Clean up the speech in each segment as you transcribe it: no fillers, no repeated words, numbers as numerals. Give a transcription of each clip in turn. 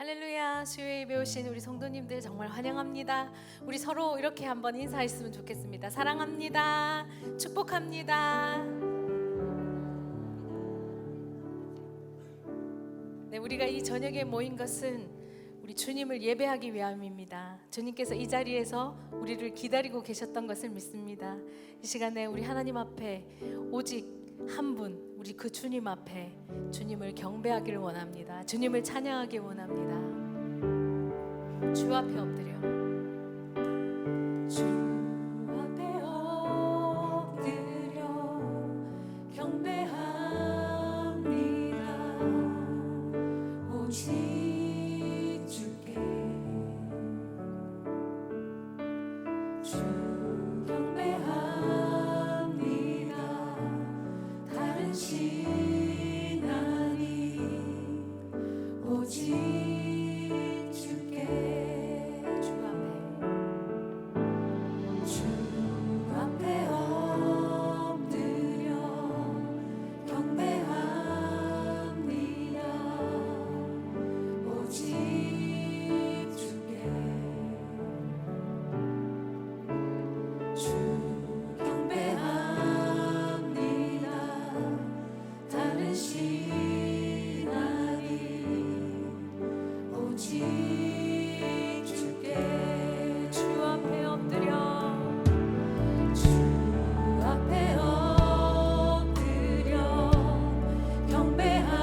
할렐루야. 수요일 예배 오신 우리 성도님들 정말 환영합니다. 우리 서로 이렇게 한번 인사했으면 좋겠습니다. 사랑합니다. 축복합니다. 네, 우리가 이 저녁에 모인 것은 우리 주님을 예배하기 위함입니다. 주님께서 이 자리에서 우리를 기다리고 계셨던 것을 믿습니다. 이 시간에 우리 하나님 앞에 오직 한 분, 우리 그 주님 앞에 주님을 경배하기를 원합니다. 주님을 찬양하기 원합니다. 주 앞에 엎드려 주 앞에 엎드려 경배합니다. 오직 주께 주 경배합니다. 다른 신 아님 오직 주께 주 앞에 엎드려 경배합니다. 오직 주께 주 경배합니다. 다른 신 아님 오직 주께 주 앞에 엎드려 주 앞에 엎드려 경배합니다.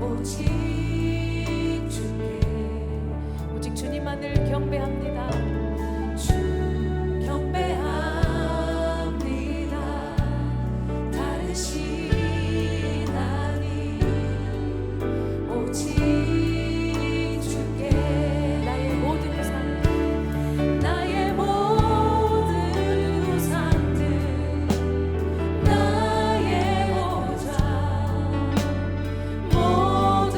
오직 주께 오직 주님만을 경배합니다. 주 경배합니다. 다른 신 아님 오직 주께 나의 모든 우상들 나의 모든 우상들 나의 보좌 모두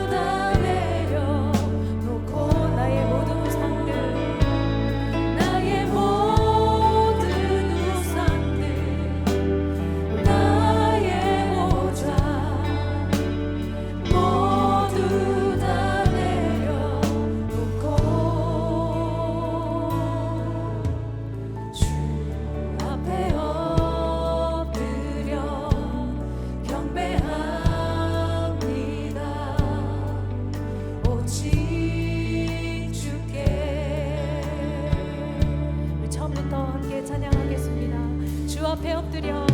다 내려놓고 나의 모든 우상들 나의 모든 우상들 나의 보좌 모두 다 내려놓고 주 앞에 엎드려 경배합니다. 오직 주께 우리 처음부터 함께 찬양하겠습니다. 주 앞에 엎드려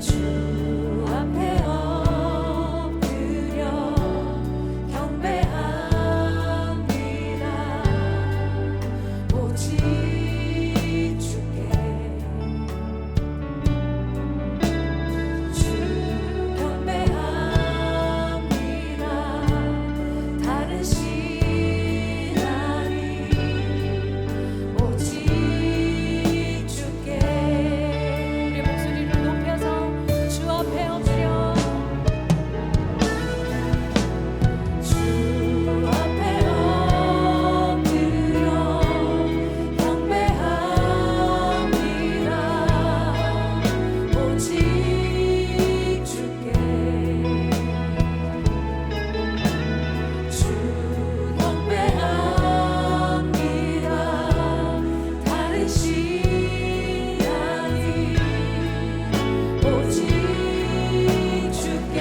주 앞에 엎드려 경배합니다. 오직 주께 주 경배합니다. 다른 신 아님 오직 주께 우리 목소리를 높여서 주 앞에 엎드려 주 앞에 엎드려 경배합니다. 오직 주께 주 경배합니다. 다른 신 아님 오직 주께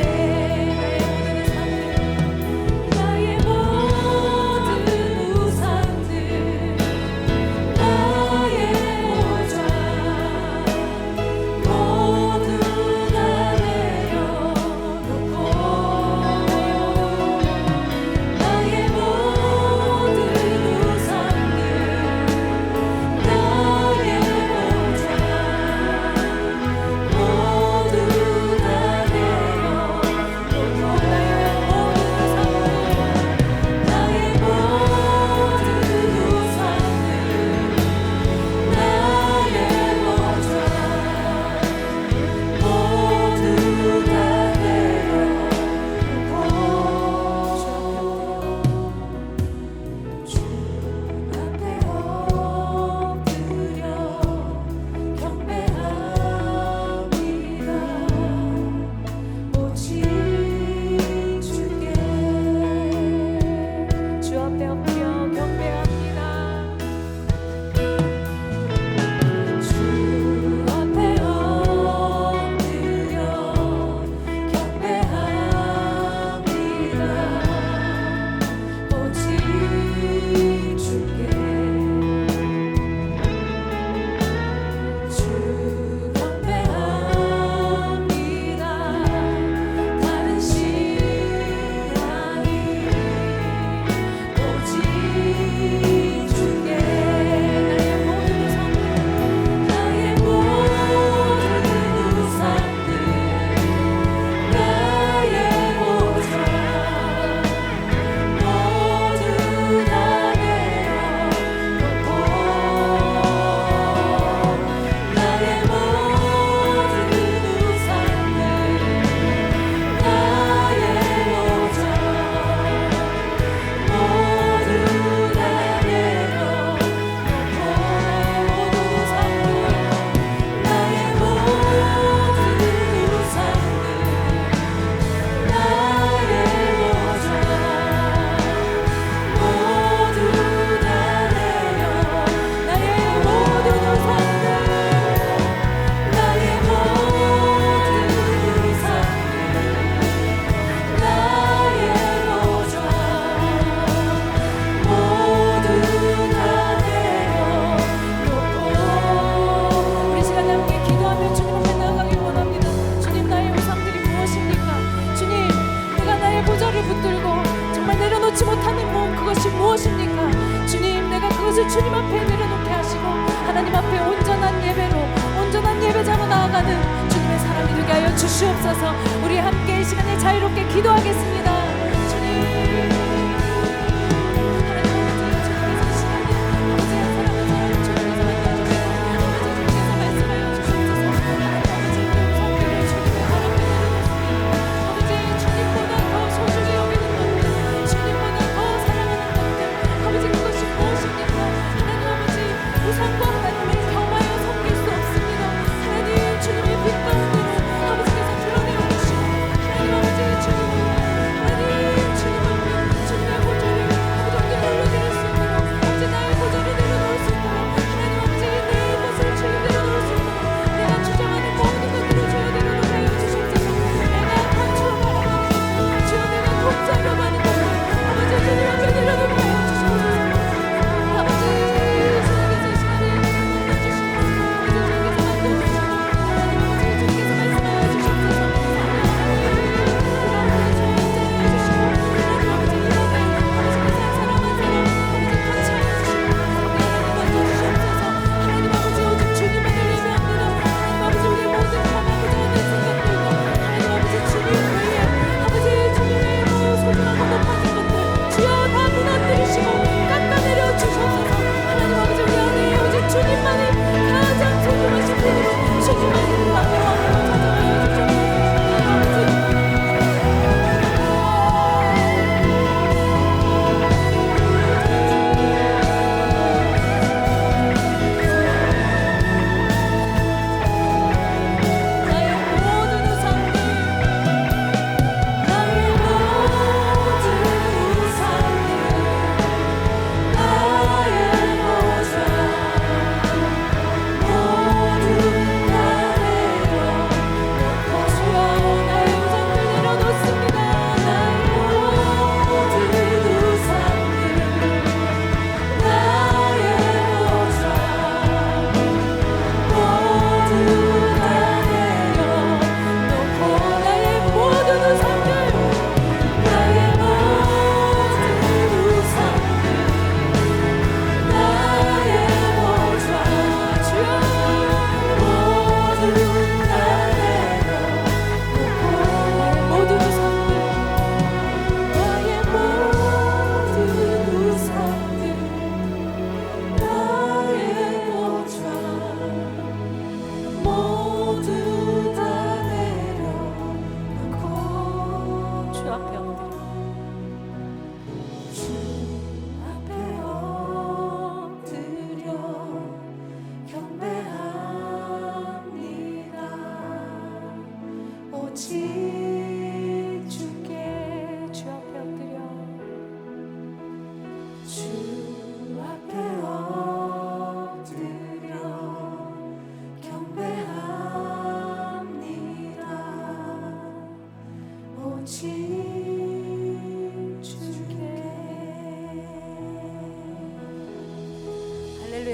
나의 모든 우상들 나의 보좌 모두 다 내려놓고 나의 모든 우상들 나의 보좌 모두 주님 앞에 내려놓게 하시고 하나님 앞에 온전한 예배로 온전한 예배자로 나아가는 주님의 사람이 되게 하여 주시옵소서. 우리 함께 이 시간에 자유롭게 기도하겠습니다.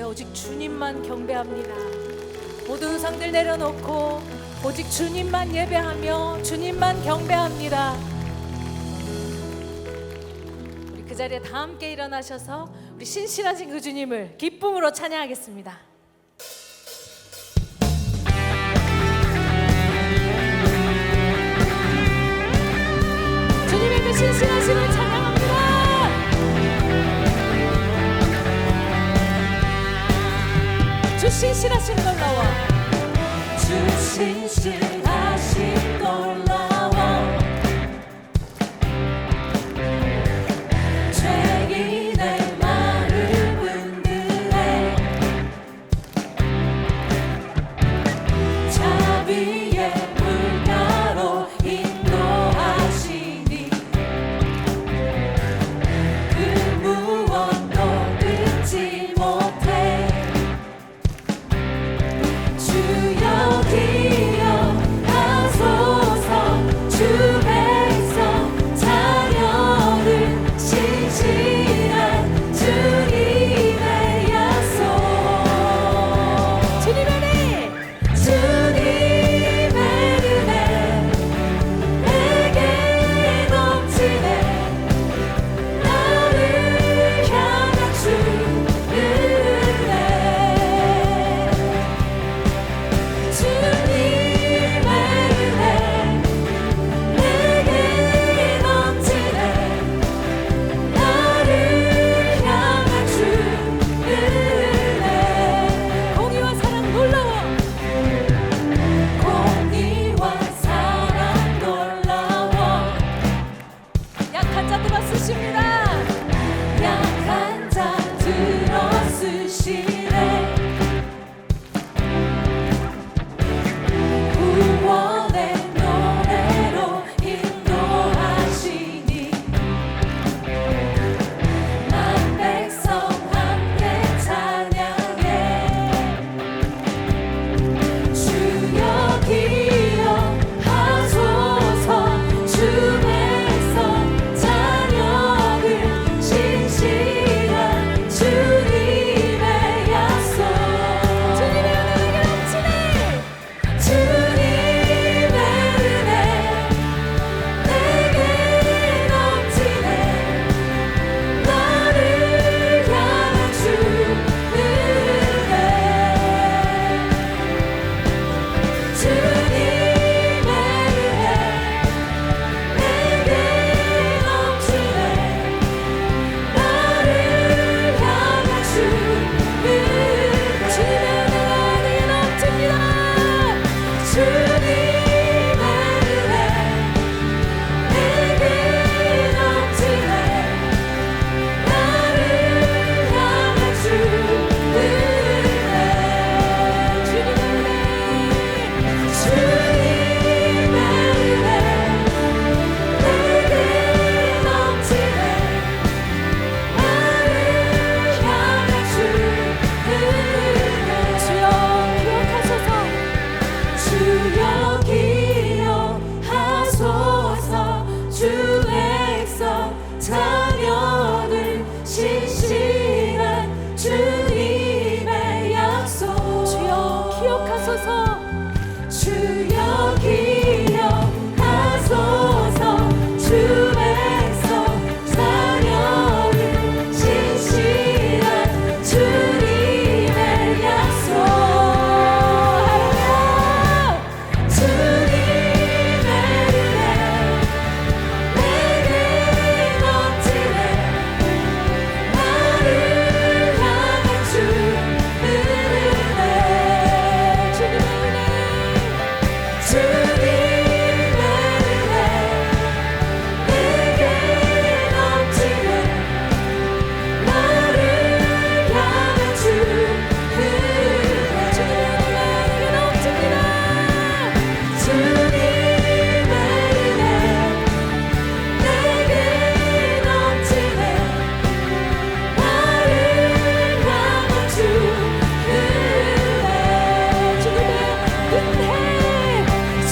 오직 주님만 경배합니다. 모든 우상들 내려놓고 오직 주님만 예배하며 주님만 경배합니다. 우리 그 자리에 다 함께 일어나셔서 우리 신실하신 그 주님을 기쁨으로 찬양하겠습니다. 주님의 그 신실하심을 찬양합니다. 주 신실하심 놀라워. 주 신실하심 놀라워. 죄인의 마음을 흔들네. 자비의 물가로 인도하시니 그 무엇도 잊지 못해. 주여 기여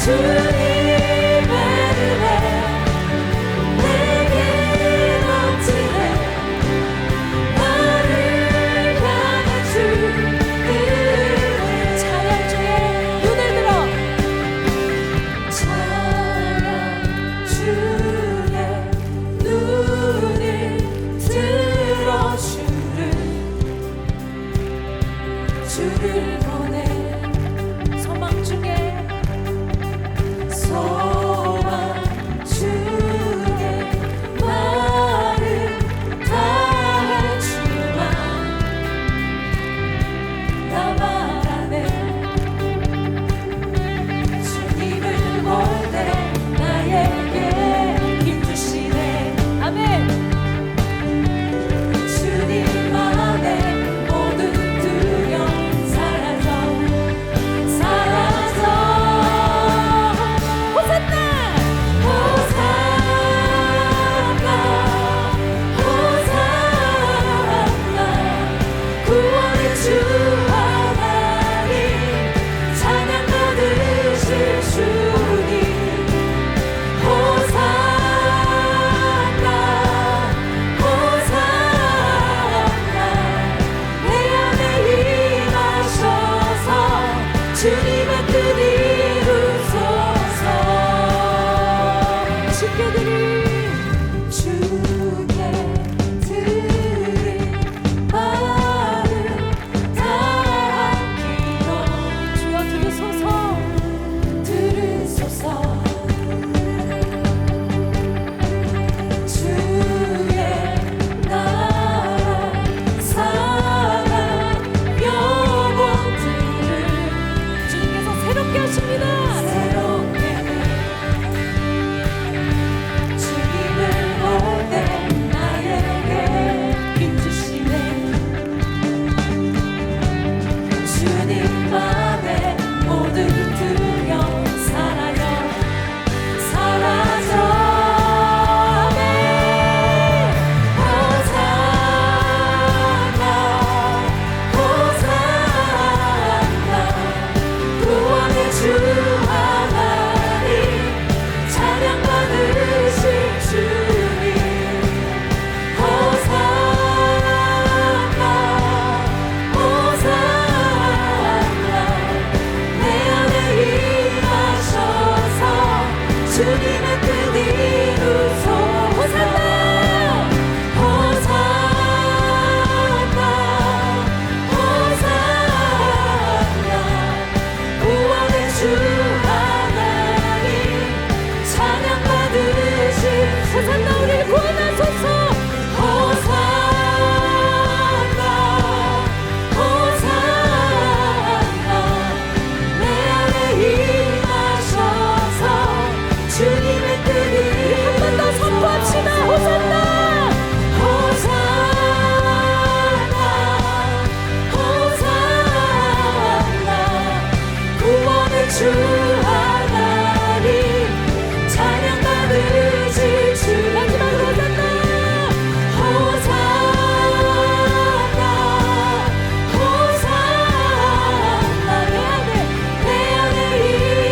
주님의 은혜 내게 넘치네. 나를 향한 주의 찬양 중에 눈을 들어 찬양 주의 눈을 들어 주를 보내. 소망 중에 소망 중에 말을 다할 주만 나 말하네. 주님을 볼 때 나에게 힘주시네. 아멘. 주님 안에 모든 두려움 사라져 호산나 호산나 구원의 주 하나님 찬양 받으실 주님 호산나 호산나 내 안에 임하셔서 주님의 뜻 이루소서. 주께 드린 말을 다하기로 주여 들으소서 들으소서. 주의 나라 사랑 영원들을 주님께서 새롭게 하십니다. 새롭게 주님을 볼 때 나에게 힘주시네. 주님만의 모든 두려움 사라져 아멘. 호산나 호산나 구원의 주 하나님 찬양 받으실 주님 호산나 호산나 내 안에 임하셔서 주님의 뜻 이루소. 호산나 호산나 호산나 구원의 주 하나님 찬양 받으실 호산나 우리를 구원하소서. 호산나 호산나 내 안에 임하셔서 주님의 뜻이 한 번 더 선포합시다. 호산나 호산나 호산나 구원의 주 하나님 찬양 받으실 주. 마지막으로 호산나 호산나 내 안에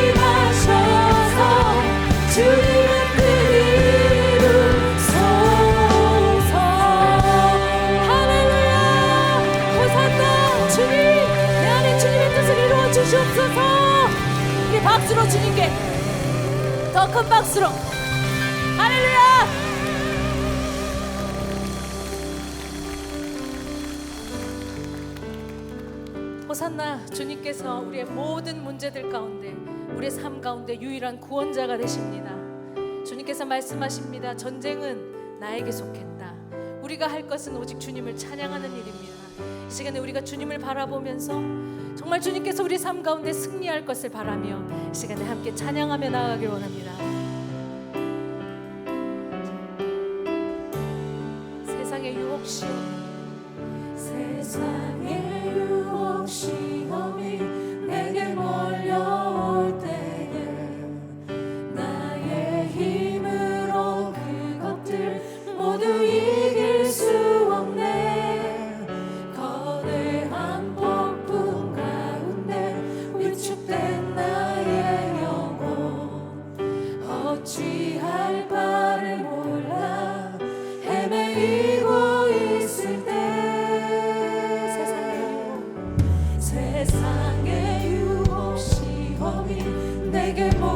임하셔서 주님의 뜻 이루소서. 할렐루야. 호산나 주님 내 안에 주님의 뜻을 이루어 주시옵소서. 우리 박수로 주님께 더 큰 박수로 할렐루야. 호산나 주님께서 우리의 모든 문제들 가운데 우리의 삶 가운데 유일한 구원자가 되십니다. 주님께서 말씀하십니다. 전쟁은 나에게 속했다. 우리가 할 것은 오직 주님을 찬양하는 일입니다. 이 시간에 우리가 주님을 바라보면서 정말 주님께서 우리 삶 가운데 승리할 것을 바라며 이 시간에 함께 찬양하며 나아가길 원합니다. 세상의 유혹 시험 세상의 유혹 시험이 내게 몰려올 때에 나의 힘으로 그것들 모두 이길 수 없네. 거대한 폭풍 가운데 위축된 나의 영혼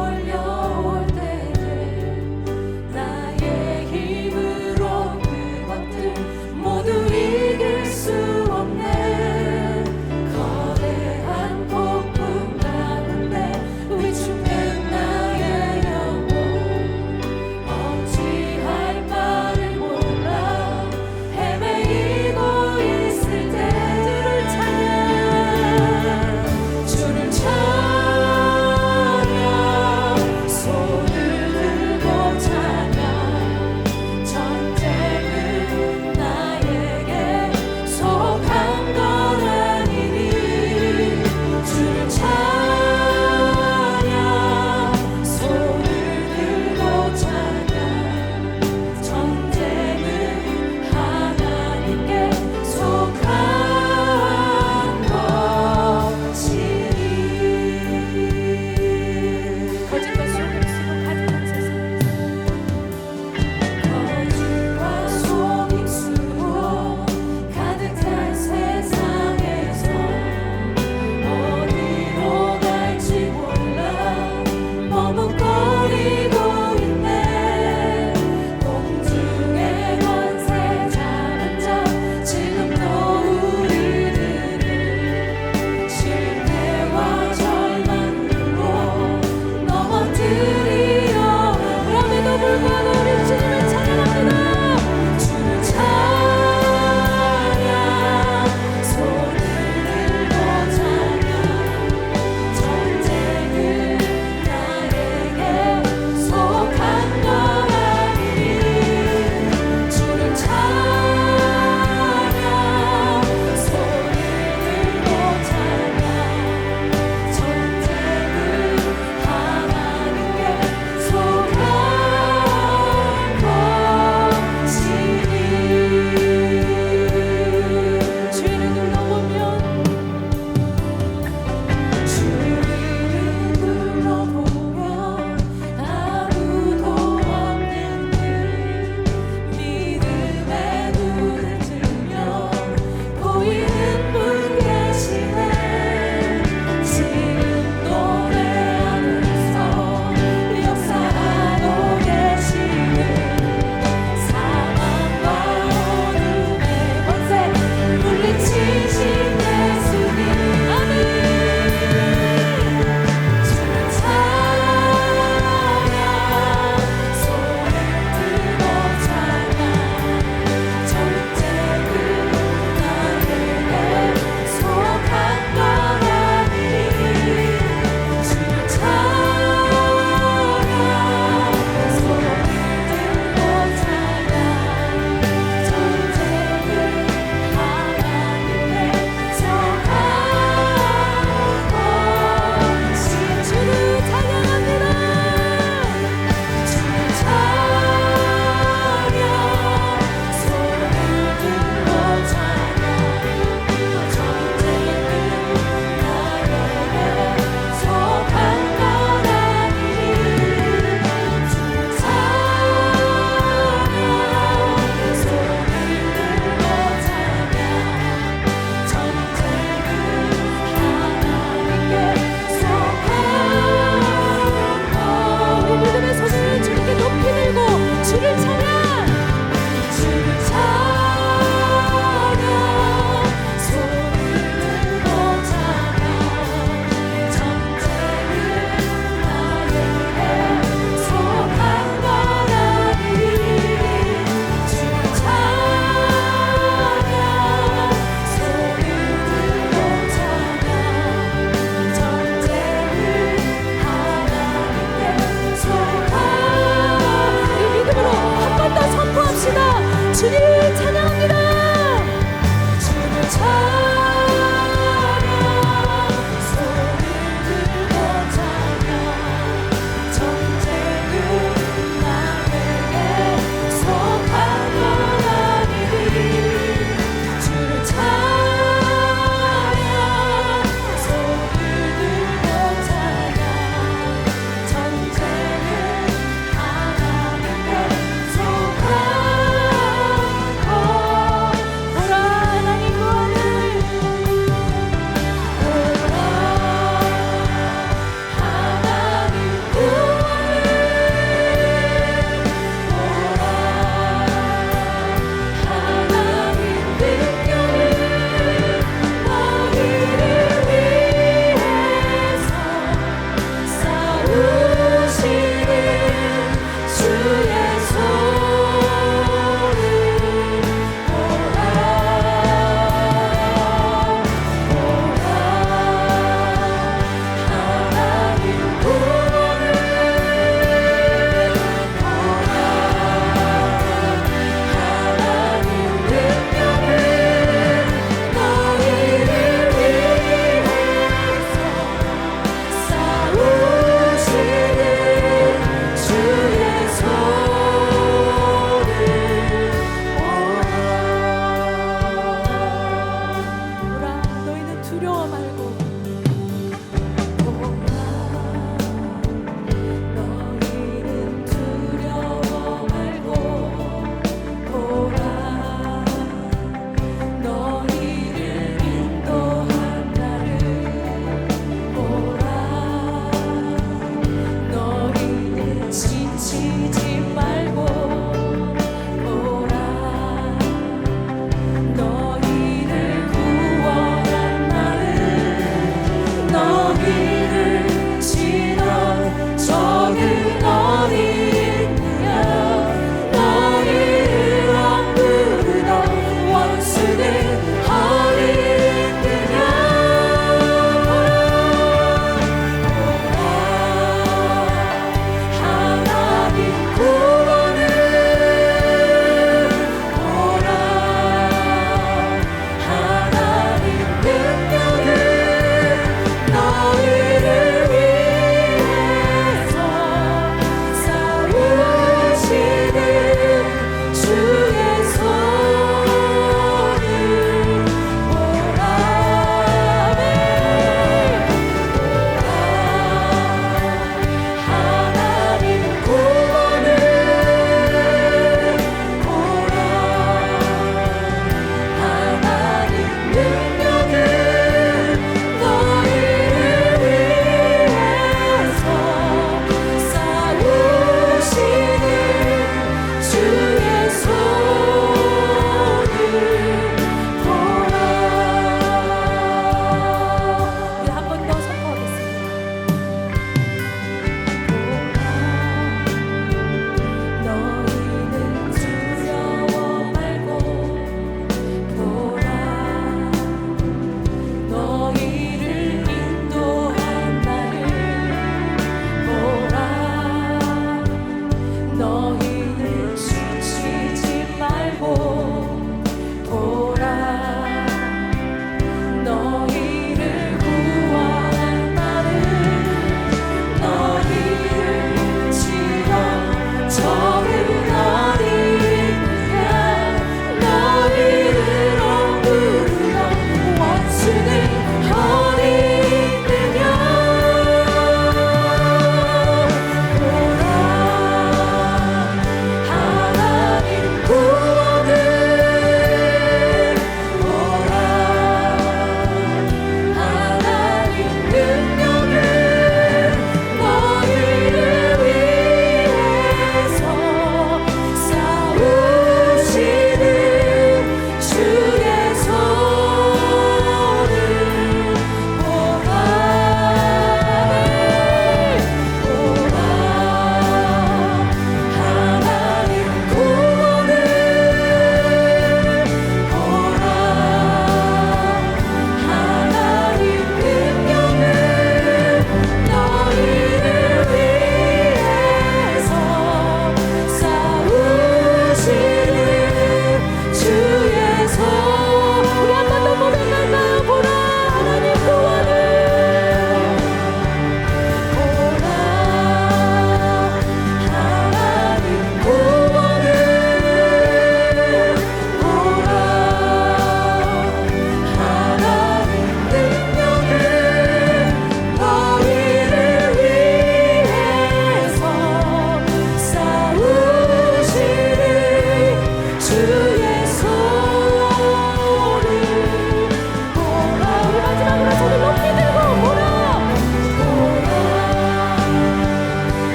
몰려올 때에 나의 힘으로 그것들 모두 이길 수 없네. 거대한 폭풍 가운데 위축된 나의 영혼 어찌할 바를 몰라 헤매이고 있을 때 주를 찬양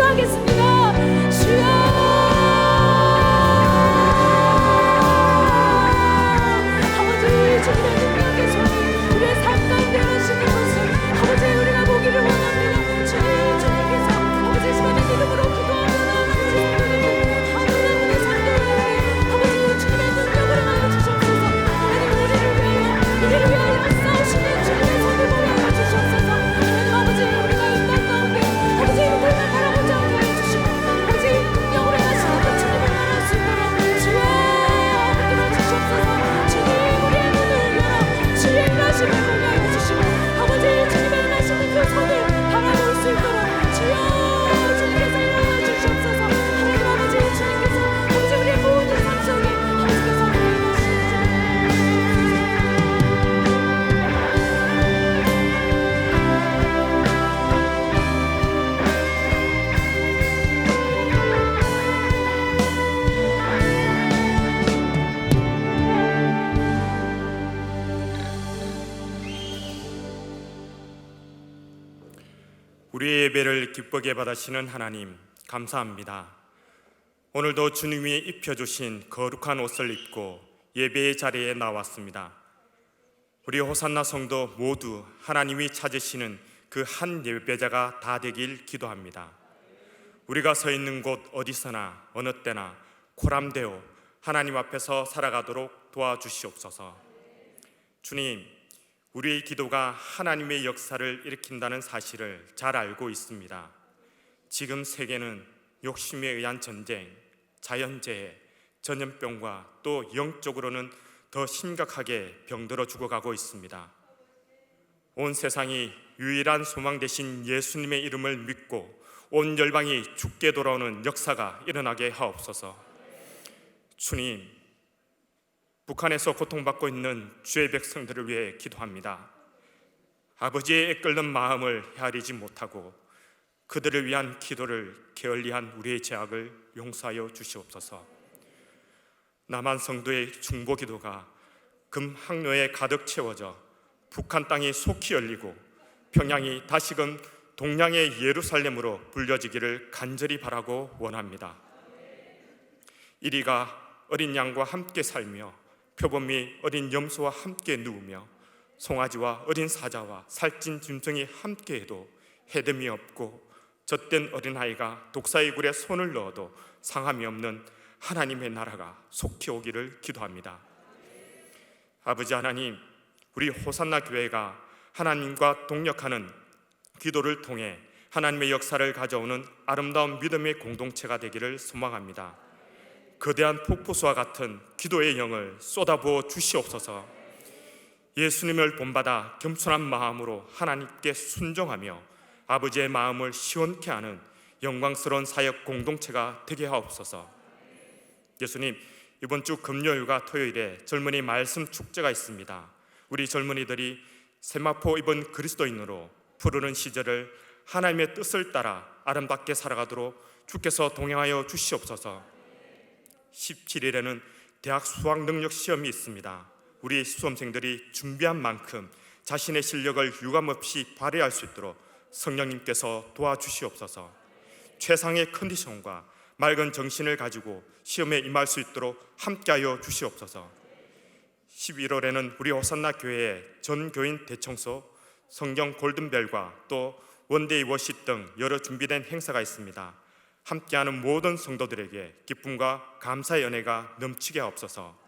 기도하겠습니다. 주여 주님의 능력의 손이 우리의 삶 가운데 하시는 것을 아버지 우리가 보기를 원합니다. 주님께서 아버지 시간에 믿음으로 기도하며 아버지 하나님의 삶을 아버지 주님의 능력을 하여 주시옵소서. 하나님 우리를 위하여 싸우시는 주님의 손을 보게 하여 주시옵소서. 하나님 아버지 우리가 이 땅 가운데 아버지 이들만 바라보지 않게 하여 주시고 아버지 능력으로 하시는 그 주님을 만날 수 있도록 주여 믿어 주시옵소서. 주님 우리의 눈을 열어 주의 일하심을 보게 하여 주시고 아버지 주님의 일하시는 그 손을 바라볼 수 있도록 주여 주님께서 일하여 주시옵소서. 하나님 아버지 주님께서 아버지 우리의 모든 삶 속에 아버지께서 우리의 예배를 기쁘게 받으시는 하나님 감사합니다. 오늘도 주님이 입혀주신 거룩한 옷을 입고 예배의 자리에 나왔습니다. 우리 호산나 성도 모두 하나님이 찾으시는 그 한 예배자가 다 되길 기도합니다. 우리가 서 있는 곳 어디서나 어느 때나 코람되어 하나님 앞에서 살아가도록 도와주시옵소서. 주님, 우리의 기도가 하나님의 역사를 일으킨다는 사실을 잘 알고 있습니다. 지금 세계는 욕심에 의한 전쟁, 자연재해, 전염병과 또 영적으로는 더 심각하게 병들어 죽어가고 있습니다. 온 세상이 유일한 소망 되신 예수님의 이름을 믿고 온 열방이 죽게 돌아오는 역사가 일어나게 하옵소서. 주님, 북한에서 고통받고 있는 주의 백성들을 위해 기도합니다. 아버지의 애끓는 마음을 헤아리지 못하고 그들을 위한 기도를 게을리한 우리의 죄악을 용서하여 주시옵소서. 남한 성도의 중보 기도가 금 항로에 가득 채워져 북한 땅이 속히 열리고 평양이 다시금 동양의 예루살렘으로 불려지기를 간절히 바라고 원합니다. 이리가 어린 양과 함께 살며 표범이 어린 염소와 함께 누우며 송아지와 어린 사자와 살찐 짐승이 함께해도 해됨이 없고 젖된 어린아이가 독사의 굴에 손을 넣어도 상함이 없는 하나님의 나라가 속히 오기를 기도합니다. 아버지 하나님, 우리 호산나 교회가 하나님과 동역하는 기도를 통해 하나님의 역사를 가져오는 아름다운 믿음의 공동체가 되기를 소망합니다. 거대한 폭포수와 같은 기도의 영을 쏟아부어 주시옵소서. 예수님을 본받아 겸손한 마음으로 하나님께 순종하며 아버지의 마음을 시원케 하는 영광스러운 사역 공동체가 되게 하옵소서. 예수님, 이번 주 금요일과 토요일에 젊은이 말씀 축제가 있습니다. 우리 젊은이들이 세마포 입은 그리스도인으로 푸르는 시절을 하나님의 뜻을 따라 아름답게 살아가도록 주께서 동행하여 주시옵소서. 17일에는 대학 수학 능력 시험이 있습니다. 우리 수험생들이 준비한 만큼 자신의 실력을 유감없이 발휘할 수 있도록 성령님께서 도와주시옵소서. 최상의 컨디션과 맑은 정신을 가지고 시험에 임할 수 있도록 함께하여 주시옵소서. 11월에는 우리 호산나 교회의 전 교인 대청소, 성경 골든벨과 또 원데이 워십 등 여러 준비된 행사가 있습니다. 함께하는 모든 성도들에게 기쁨과 감사의 은혜가 넘치게 하옵소서.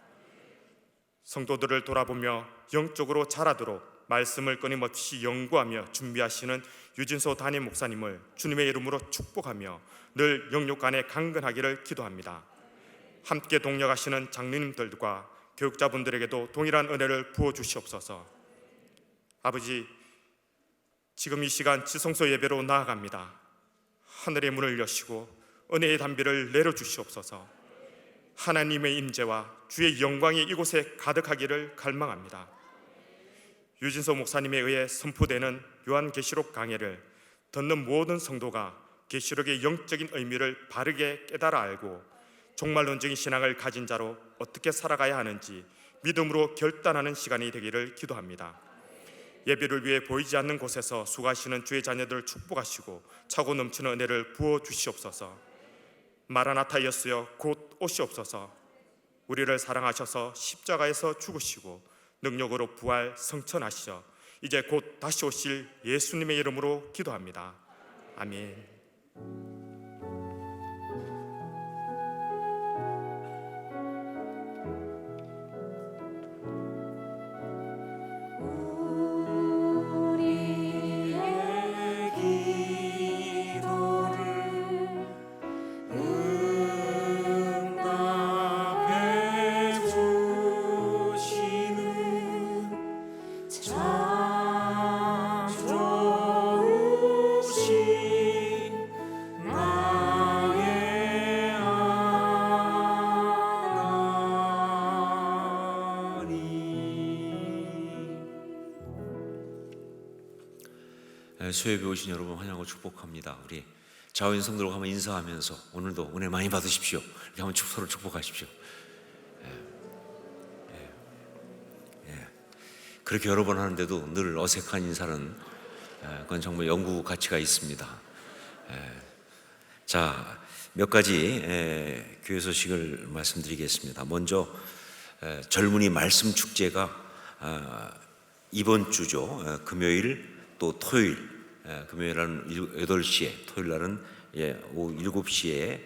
성도들을 돌아보며 영적으로 자라도록 말씀을 끊임없이 연구하며 준비하시는 유진소 담임 목사님을 주님의 이름으로 축복하며 늘 영육 안에 강건하기를 기도합니다. 함께 동역하시는 장로님들과 교육자분들에게도 동일한 은혜를 부어주시옵소서. 아버지, 지금 이 시간 지성소 예배로 나아갑니다. 하늘의 문을 여시고 은혜의 담비를 내려주시옵소서. 하나님의 임재와 주의 영광이 이곳에 가득하기를 갈망합니다. 유진소 목사님에 의해 선포되는 요한계시록 강해를 듣는 모든 성도가 계시록의 영적인 의미를 바르게 깨달아 알고 종말론적인 신앙을 가진 자로 어떻게 살아가야 하는지 믿음으로 결단하는 시간이 되기를 기도합니다. 예배를 위해 보이지 않는 곳에서 수고하시는 주의 자녀들 축복하시고 차고 넘치는 은혜를 부어 주시옵소서. 마라나타였으여 곧 오시옵소서. 우리를 사랑하셔서 십자가에서 죽으시고 능력으로 부활 성천하시어 이제 곧 다시 오실 예수님의 이름으로 기도합니다. 아멘. 수협에 오신 여러분 환영하고 축복합니다. 우리 자원 성도로 한번 인사하면서 오늘도 은혜 많이 받으십시오. 이렇게 한번 서로 축복하십시오. 그렇게 여러 번 하는데도 늘 어색한 인사는 그건 정말 연구 가치가 있습니다. 자, 몇 가지 교회 소식을 말씀드리겠습니다. 먼저 젊은이 말씀 축제가 이번 주죠. 금요일 또 토요일, 금요일은 8시에, 토요일날은 오후 7시에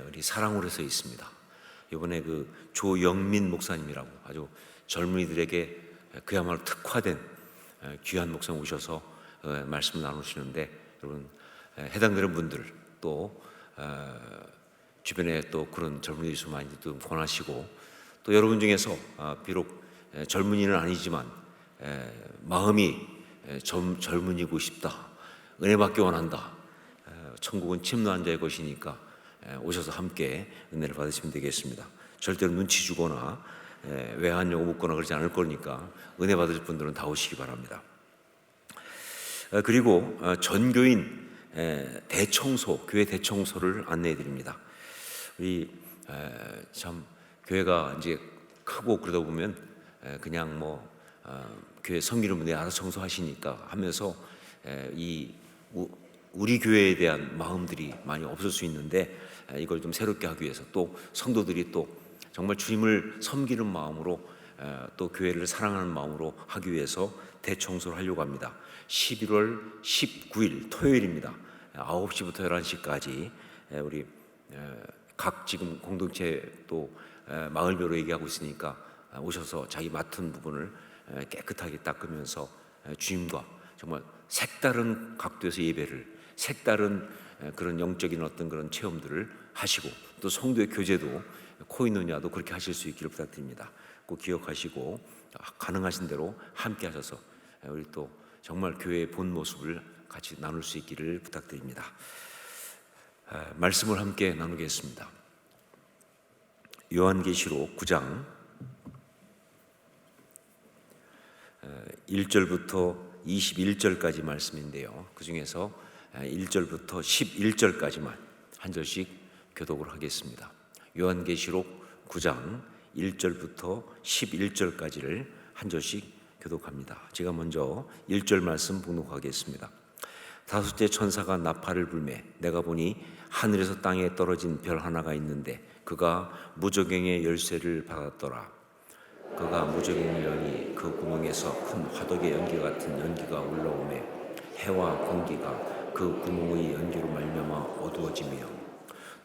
우리 사랑홀에서 있습니다. 이번에 그 조영민 목사님이라고 아주 젊은이들에게 그야말로 특화된 귀한 목사님 오셔서 말씀 나누시는데, 여러분 해당되는 분들 또 주변에 또 그런 젊은이들 있으면 많이 또 권하시고, 또 여러분 중에서 비록 젊은이는 아니지만 마음이 젊은이고 싶다, 은혜받기 원한다, 천국은 침노한 자의 것이니까 오셔서 함께 은혜를 받으시면 되겠습니다. 절대로 눈치 주거나 외환 요구 묻거나 그러지 않을 거니까 은혜 받으실 분들은 다 오시기 바랍니다. 그리고 전교인 대청소, 교회 대청소를 안내해 드립니다. 우리 참 교회가 이제 크고 그러다 보면 그냥 교회 섬기는 분들이 알아서 청소하시니까 하면서 우리 교회에 대한 마음들이 많이 없을 수 있는데, 이걸 좀 새롭게 하기 위해서 또 성도들이 또 정말 주님을 섬기는 마음으로 또 교회를 사랑하는 마음으로 하기 위해서 대청소를 하려고 합니다. 11월 19일 토요일입니다. 9시부터 11시까지 우리 각 지금 공동체 또 마을별로 얘기하고 있으니까 오셔서 자기 맡은 부분을 깨끗하게 닦으면서 주님과 정말 색다른 각도에서 예배를, 색다른 그런 영적인 어떤 그런 체험들을 하시고, 또 성도의 교제도 코이노니아도 그렇게 하실 수 있기를 부탁드립니다. 꼭 기억하시고 가능하신 대로 함께 하셔서 우리 또 정말 교회의 본 모습을 같이 나눌 수 있기를 부탁드립니다. 말씀을 함께 나누겠습니다. 요한계시록 9장 1절부터 21절까지 말씀인데요, 그 중에서 1절부터 11절까지만 한 절씩 교독을 하겠습니다. 요한계시록 9장 1절부터 11절까지를 한 절씩 교독합니다. 제가 먼저 1절 말씀 봉독하겠습니다. 다섯째 천사가 나팔을 불매 내가 보니 하늘에서 땅에 떨어진 별 하나가 있는데 그가 무저갱의 열쇠를 받았더라. 그가 무저갱을 여니 그 구멍에서 큰 화덕의 연기 같은 연기가 올라오매 해와 공기가 그 구멍의 연기로 말미암아 어두워지며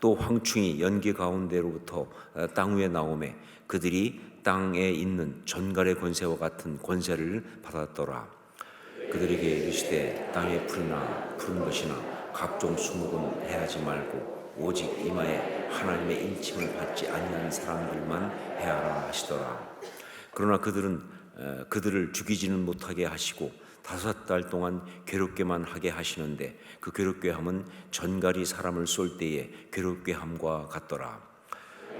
또 황충이 연기 가운데로부터 땅 위에 나오매 그들이 땅에 있는 전갈의 권세와 같은 권세를 받았더라. 그들에게 이르시되 땅의 풀이나 푸른 것이나 각종 수목은 해하지 말고 오직 이마에 하나님의 인침을 받지 아니한 사람들만 해하라 하시더라. 그러나 그들을 죽이지는 못하게 하시고 5달 동안 괴롭게만 하게 하시는데 그 괴롭게 함은 전갈이 사람을 쏠 때에 괴롭게 함과 같더라.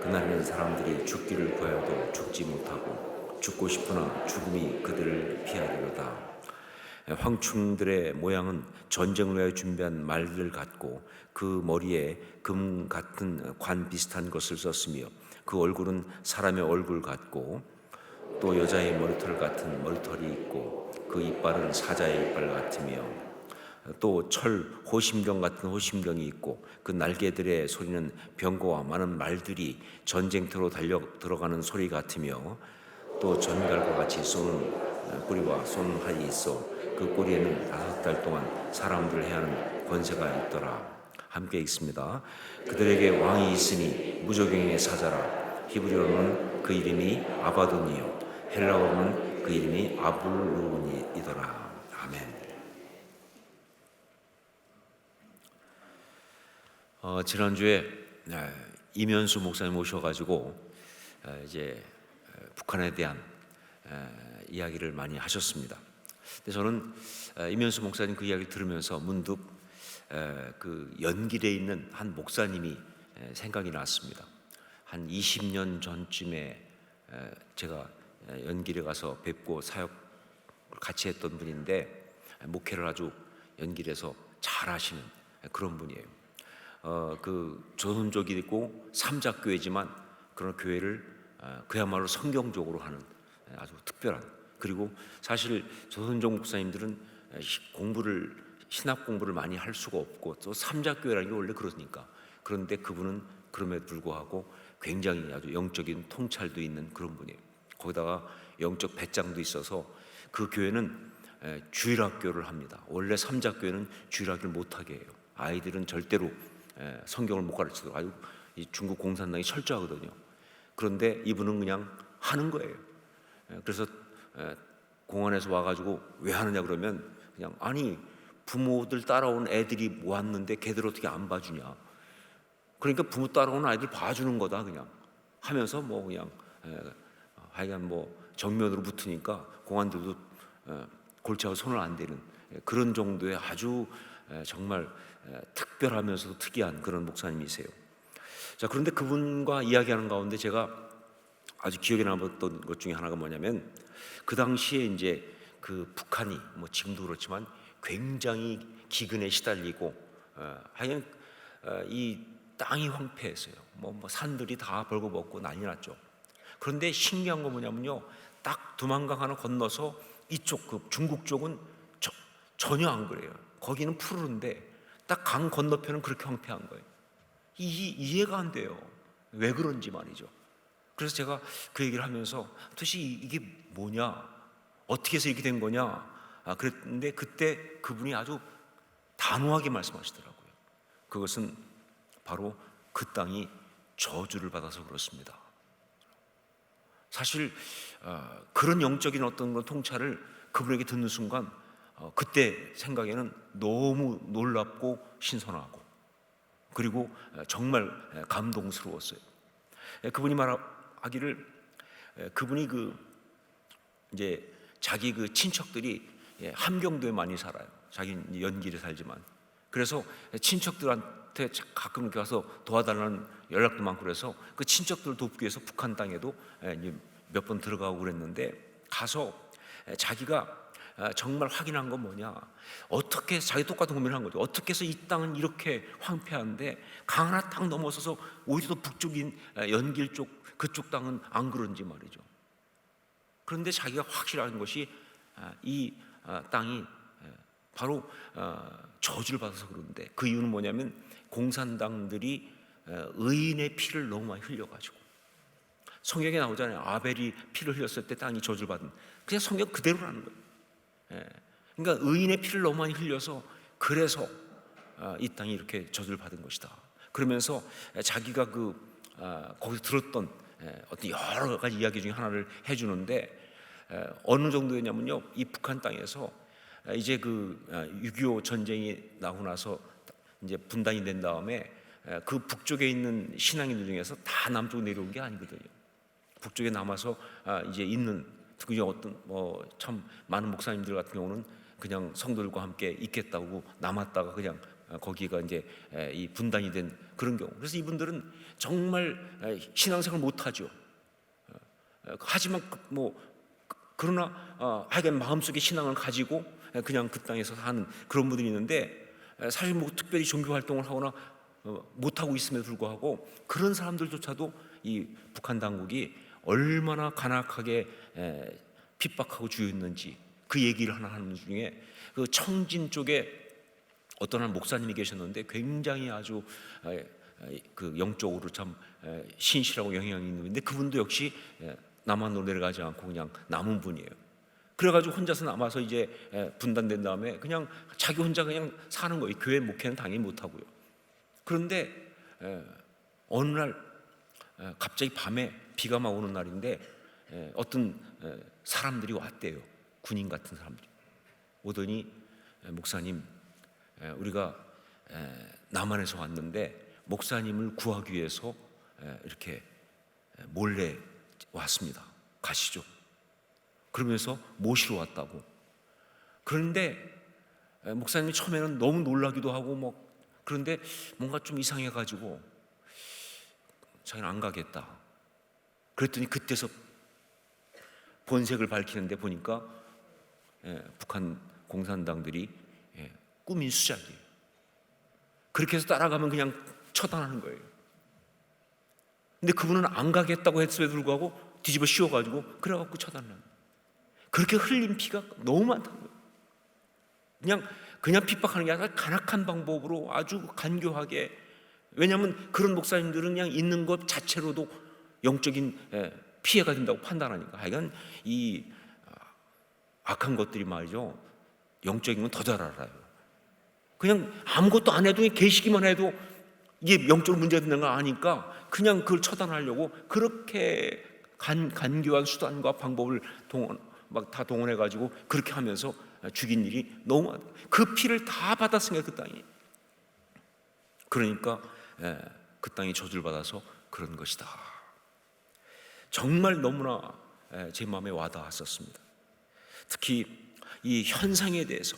그날에는 사람들이 죽기를 구하여도 죽지 못하고 죽고 싶으나 죽음이 그들을 피하리로다. 황충들의 모양은 전쟁을 위하여 준비한 말들 같고 그 머리에 금 같은 관 비슷한 것을 썼으며 그 얼굴은 사람의 얼굴 같고 또 여자의 머리털 같은 머리털이 있고 그 이빨은 사자의 이빨 같으며 또 철 호심경 같은 호심경이 있고 그 날개들의 소리는 병거와 많은 말들이 전쟁터로 달려 들어가는 소리 같으며 또 전갈과 같이 쏘는 꼬리와 쏘는 활이 있어 그 꼬리에는 5달 동안 사람들을 해하는 권세가 있더라. 함께 읽습니다. 그들에게 왕이 있으니 무조경의 사자라. 히브리어로는 그 이름이 아바돈이요 헬라어로는 그 이름이 아불루온이더라. 아멘. 지난주에 이면수 목사님 오셔가지고 이제 북한에 대한 이야기를 많이 하셨습니다. 근데 저는 이면수 목사님 그 이야기를 들으면서 문득 그 연길에 있는 한 목사님이 생각이 났습니다. 한 20년 전쯤에 제가 연길에 가서 뵙고 사역을 같이 했던 분인데 목회를 아주 연길에서 잘하시는 그런 분이에요. 그 조선족이고 삼작교회지만 그런 교회를 그야말로 성경적으로 하는 아주 특별한, 그리고 사실 조선족 목사님들은 신학 공부를 많이 할 수가 없고 또 삼작교회라는 게 원래 그러니까, 그런데 그분은 그럼에도 불구하고 굉장히 아주 영적인 통찰도 있는 그런 분이에요. 거기다가 영적 배짱도 있어서 그 교회는 주일학교를 합니다. 원래 삼작교회는 주일학교를 못하게 해요. 아이들은 절대로 성경을 못 가르치도록 아주 중국 공산당이 철저하거든요. 그런데 이분은 그냥 하는 거예요. 그래서 공안에서 와가지고 왜 하느냐 그러면 그냥 아니 부모들 따라온 애들이 왔는데 걔들 어떻게 안 봐주냐. 그러니까 부모 따라오는 아이들 봐주는 거다 그냥 하면서 뭐 그냥 하여간 뭐 정면으로 붙으니까 공안들도 골치하고 손을 안 대는 그런 정도의 아주 정말 특별하면서도 특이한 그런 목사님이세요. 자, 그런데 그분과 이야기하는 가운데 제가 아주 기억에 남았던 것 중에 하나가 뭐냐면 그 당시에 이제 그 북한이 뭐 지금도 그렇지만 굉장히 기근에 시달리고 하여간 이 땅이 황폐했어요. 뭐 산들이 다 벌거벗고 난리 났죠. 그런데 신기한 거 뭐냐면요, 딱 두만강 하나 건너서 이쪽 그 중국 쪽은 전혀 안 그래요. 거기는 푸르른데 딱 강 건너편은 그렇게 황폐한 거예요. 이해가 안 돼요. 왜 그런지 말이죠. 그래서 제가 그 얘기를 하면서 도대체 이게 뭐냐, 어떻게 해서 이렇게 된 거냐 그랬는데 그때 그분이 아주 단호하게 말씀하시더라고요. 그것은 바로 그 땅이 저주를 받아서 그렇습니다. 사실 그런 영적인 어떤 그런 통찰을 그분에게 듣는 순간 그때 생각에는 너무 놀랍고 신선하고 그리고 정말 감동스러웠어요. 그분이 말하기를 그분이 이제 자기 그 친척들이 함경도에 많이 살아요. 자기는 연길에 살지만. 그래서 친척들한테 가끔 이렇게 가서 도와달라는 연락도 많고 그래서 그 친척들을 돕기 위해서 북한 땅에도 몇 번 들어가고 그랬는데 가서 자기가 정말 확인한 건 뭐냐, 어떻게 자기 똑같은 고민을 한 거죠. 어떻게 해서 이 땅은 이렇게 황폐한데 강 하나 딱 넘어서서 오히려 더 북쪽인 연길 쪽 그쪽 땅은 안 그런지 말이죠. 그런데 자기가 확실한 것이 이 땅이 바로 저주를 받아서 그런데 그 이유는 뭐냐면 공산당들이 의인의 피를 너무 많이 흘려가지고, 성경에 나오잖아요. 아벨이 피를 흘렸을 때 땅이 저주를 받은, 그냥 성경 그대로라는 거예요. 그러니까 의인의 피를 너무 많이 흘려서 그래서 이 땅이 이렇게 저주를 받은 것이다. 그러면서 자기가 거기서 들었던 어떤 여러 가지 이야기 중에 하나를 해주는데 어느 정도였냐면요, 이 북한 땅에서 이제 6.25 전쟁이 나고 나서 이제 분단이 된 다음에 그 북쪽에 있는 신앙인들 중에서 다 남쪽으로 내려온 게 아니거든요. 북쪽에 남아서 이제 있는 특히 어떤 참 많은 목사님들 같은 경우는 그냥 성도들과 함께 있겠다고 남았다가 그냥 거기가 이제 이 분단이 된 그런 경우. 그래서 이분들은 정말 신앙생활 못하죠. 하지만 그러나 하여간 마음속에 신앙을 가지고 그냥 그 땅에서 사는 그런 분들이 있는데 사실 특별히 종교 활동을 하거나 못하고 있음에도 불구하고 그런 사람들조차도 이 북한 당국이 얼마나 간악하게 핍박하고 죽였는지 그 얘기를 하는 중에 그 청진 쪽에 어떤 한 목사님이 계셨는데 굉장히 아주 그 영적으로 참 신실하고 영향이 있는 분인데 그분도 역시 남한으로 내려가지 않고 그냥 남은 분이에요. 그래가지고 혼자서 남아서 이제 분단된 다음에 그냥 자기 혼자 그냥 사는 거예요. 교회 목회는 당연히 못하고요. 그런데 어느 날 갑자기 밤에 비가 막 오는 날인데 어떤 사람들이 왔대요. 군인 같은 사람들이 오더니 목사님, 우리가 남한에서 왔는데 목사님을 구하기 위해서 이렇게 몰래 왔습니다. 가시죠. 그러면서 모시러 왔다고. 그런데 목사님이 처음에는 너무 놀라기도 하고 뭐 그런데 뭔가 좀 이상해가지고 자기는 안 가겠다. 그랬더니 그때서 본색을 밝히는데 보니까 북한 공산당들이 꾸민 수작이에요. 그렇게 해서 따라가면 그냥 처단하는 거예요. 근데 그분은 안 가겠다고 했음에도 불구하고 뒤집어 씌워가지고 그래갖고 처단하는 거예요. 그렇게 흘린 피가 너무 많다는 거예요. 그냥 핍박하는 게 아니라 간악한 방법으로 아주 간교하게. 왜냐하면 그런 목사님들은 그냥 있는 것 자체로도 영적인 피해가 된다고 판단하니까. 하여간 이 악한 것들이 말이죠, 영적인 건 더 잘 알아요. 그냥 아무것도 안 해도 계시기만 해도 이게 영적으로 문제가 된다는 걸 아니까 그냥 그걸 처단하려고 그렇게 간교한 수단과 방법을 막 다 동원해가지고 그렇게 하면서 죽인 일이 너무 많아요. 그 피를 다 받았으니까 그 땅이. 그러니까 그 땅이 저주를 받아서 그런 것이다. 정말 너무나 제 마음에 와닿았었습니다. 특히 이 현상에 대해서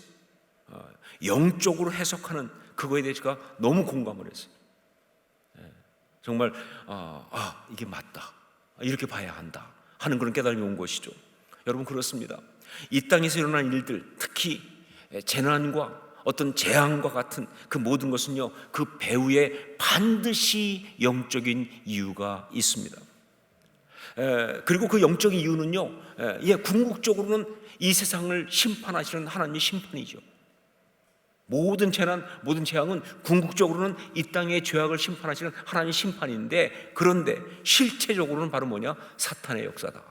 영적으로 해석하는 그거에 대해서 제가 너무 공감을 했어요. 정말 이게 맞다, 이렇게 봐야 한다 하는 그런 깨달음이 온 것이죠. 여러분, 그렇습니다. 이 땅에서 일어난 일들, 특히 재난과 어떤 재앙과 같은 그 모든 것은요, 그 배후에 반드시 영적인 이유가 있습니다. 그리고 그 영적인 이유는요, 궁극적으로는 이 세상을 심판하시는 하나님의 심판이죠. 모든 재난, 모든 재앙은 궁극적으로는 이 땅의 죄악을 심판하시는 하나님의 심판인데, 그런데 실체적으로는 바로 뭐냐? 사탄의 역사다,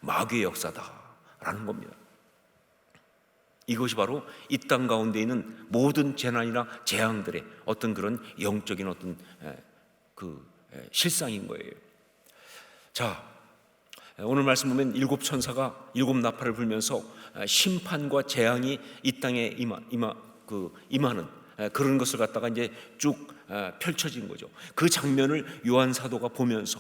마귀의 역사다라는 겁니다. 이것이 바로 이 땅 가운데 있는 모든 재난이나 재앙들의 어떤 그런 영적인 어떤 실상인 거예요. 자, 오늘 말씀 보면 일곱 천사가 일곱 나팔을 불면서 심판과 재앙이 이 땅에 임하는 그런 것을 갖다가 이제 쭉 펼쳐진 거죠. 그 장면을 요한 사도가 보면서,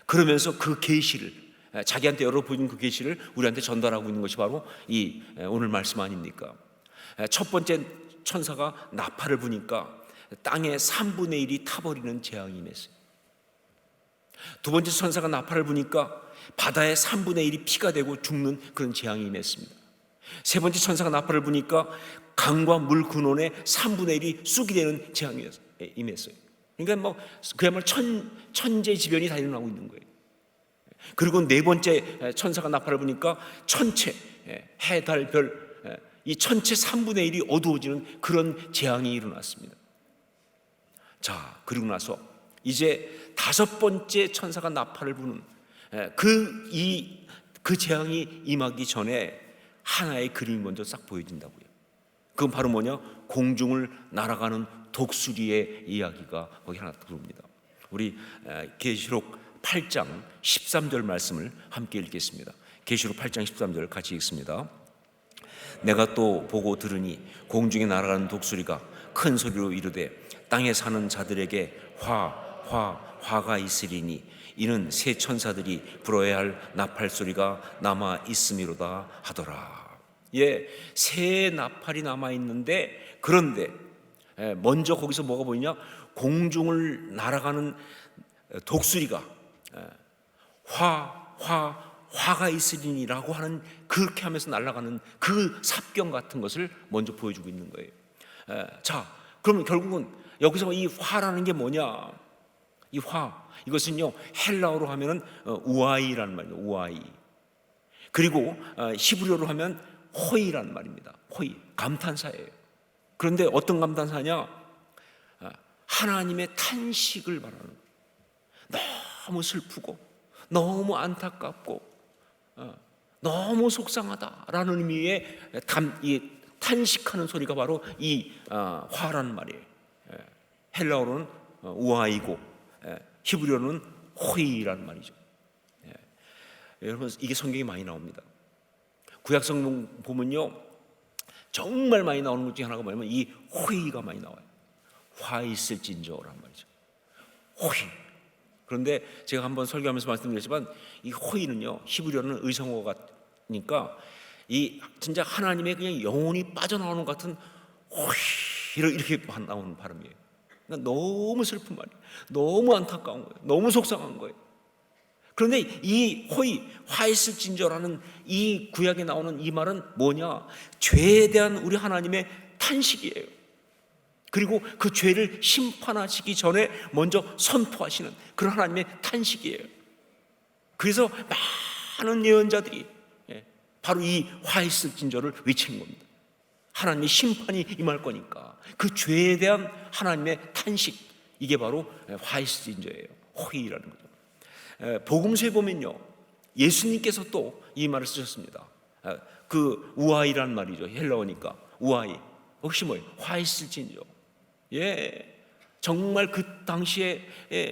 그러면서 그 계시를, 자기한테 열어보인 그 계시를 우리한테 전달하고 있는 것이 바로 이 오늘 말씀 아닙니까? 첫 번째 천사가 나팔을 부니까 땅의 3분의 1이 타버리는 재앙이 임했어요. 두 번째 천사가 나팔을 부니까 바다의 3분의 1이 피가 되고 죽는 그런 재앙이 임했습니다. 세 번째 천사가 나팔을 부니까 강과 물 근원의 3분의 1이 쑥이 되는 재앙이 임했어요. 그러니까 그야말로 천재지변이 다 일어나고 있는 거예요. 그리고 네 번째 천사가 나팔을 부니까 천체, 해, 달, 별, 이 천체 3분의 1이 어두워지는 그런 재앙이 일어났습니다. 자, 그리고 나서 이제 다섯 번째 천사가 나팔을 부는 그 재앙이 임하기 전에 하나의 그림이 먼저 싹 보여진다고요. 그건 바로 뭐냐? 공중을 날아가는 독수리의 이야기가 거기 하나 들어옵니다. 우리 계시록 8장 13절 말씀을 함께 읽겠습니다. 계시록 8장 13절 같이 읽습니다. 내가 또 보고 들으니 공중에 날아가는 독수리가 큰 소리로 이르되 땅에 사는 자들에게 화가 있으리니 이는 새 천사들이 불어야 할 나팔 소리가 남아 있음이로다 하더라. 새 나팔이 남아 있는데, 그런데 먼저 거기서 뭐가 보이냐? 공중을 날아가는 독수리가 화가 있으리니라고 하는, 그렇게 하면서 날아가는 그 삽경 같은 것을 먼저 보여주고 있는 거예요. 자, 그러면 결국은 여기서 이 화라는 게 뭐냐? 이 화, 이것은요 헬라어로 하면은 우아이라는 말이에요. 우아이. 그리고 히브리어로 하면 호이라는 말입니다. 호이, 감탄사예요. 그런데 어떤 감탄사냐? 하나님의 탄식을 말하는 거예요. 너무 슬프고 너무 안타깝고 너무 속상하다라는 의미의 이 탄식하는 소리가 바로 이 화라는 말이에요. 헬라어로는 우아이고 히브리어는 호이라는 말이죠. 여러분, 이게 성경에 많이 나옵니다. 구약 성경 보면요 정말 많이 나오는 것 중에 하나가 뭐냐면 이 호의가 많이 나와요. 화 있을진저란 말이죠. 호의. 그런데 제가 한번 설교하면서 말씀드렸지만 이 호의는요 히브리어는 의성어가니까 이 진짜 하나님의 그냥 영혼이 빠져나오는 것 같은 호의 이렇게 나오는 발음이에요. 그러니까 너무 슬픈 말이에요. 너무 안타까운 거예요. 너무 속상한 거예요. 그런데 이 호의, 화 있을진저라는 이 구약에 나오는 이 말은 뭐냐? 죄에 대한 우리 하나님의 탄식이에요. 그리고 그 죄를 심판하시기 전에 먼저 선포하시는 그런 하나님의 탄식이에요. 그래서 많은 예언자들이 바로 이 화 있을진저를 외치는 겁니다. 하나님의 심판이 임할 거니까 그 죄에 대한 하나님의 탄식, 이게 바로 화 있을진저예요. 호의라는 거죠. 복음서에 보면요 예수님께서 또 이 말을 쓰셨습니다. 그 우아이라는 말이죠. 헬라어니까 우아이. 혹시 뭐예요? 화 있을진저. 정말 그 당시에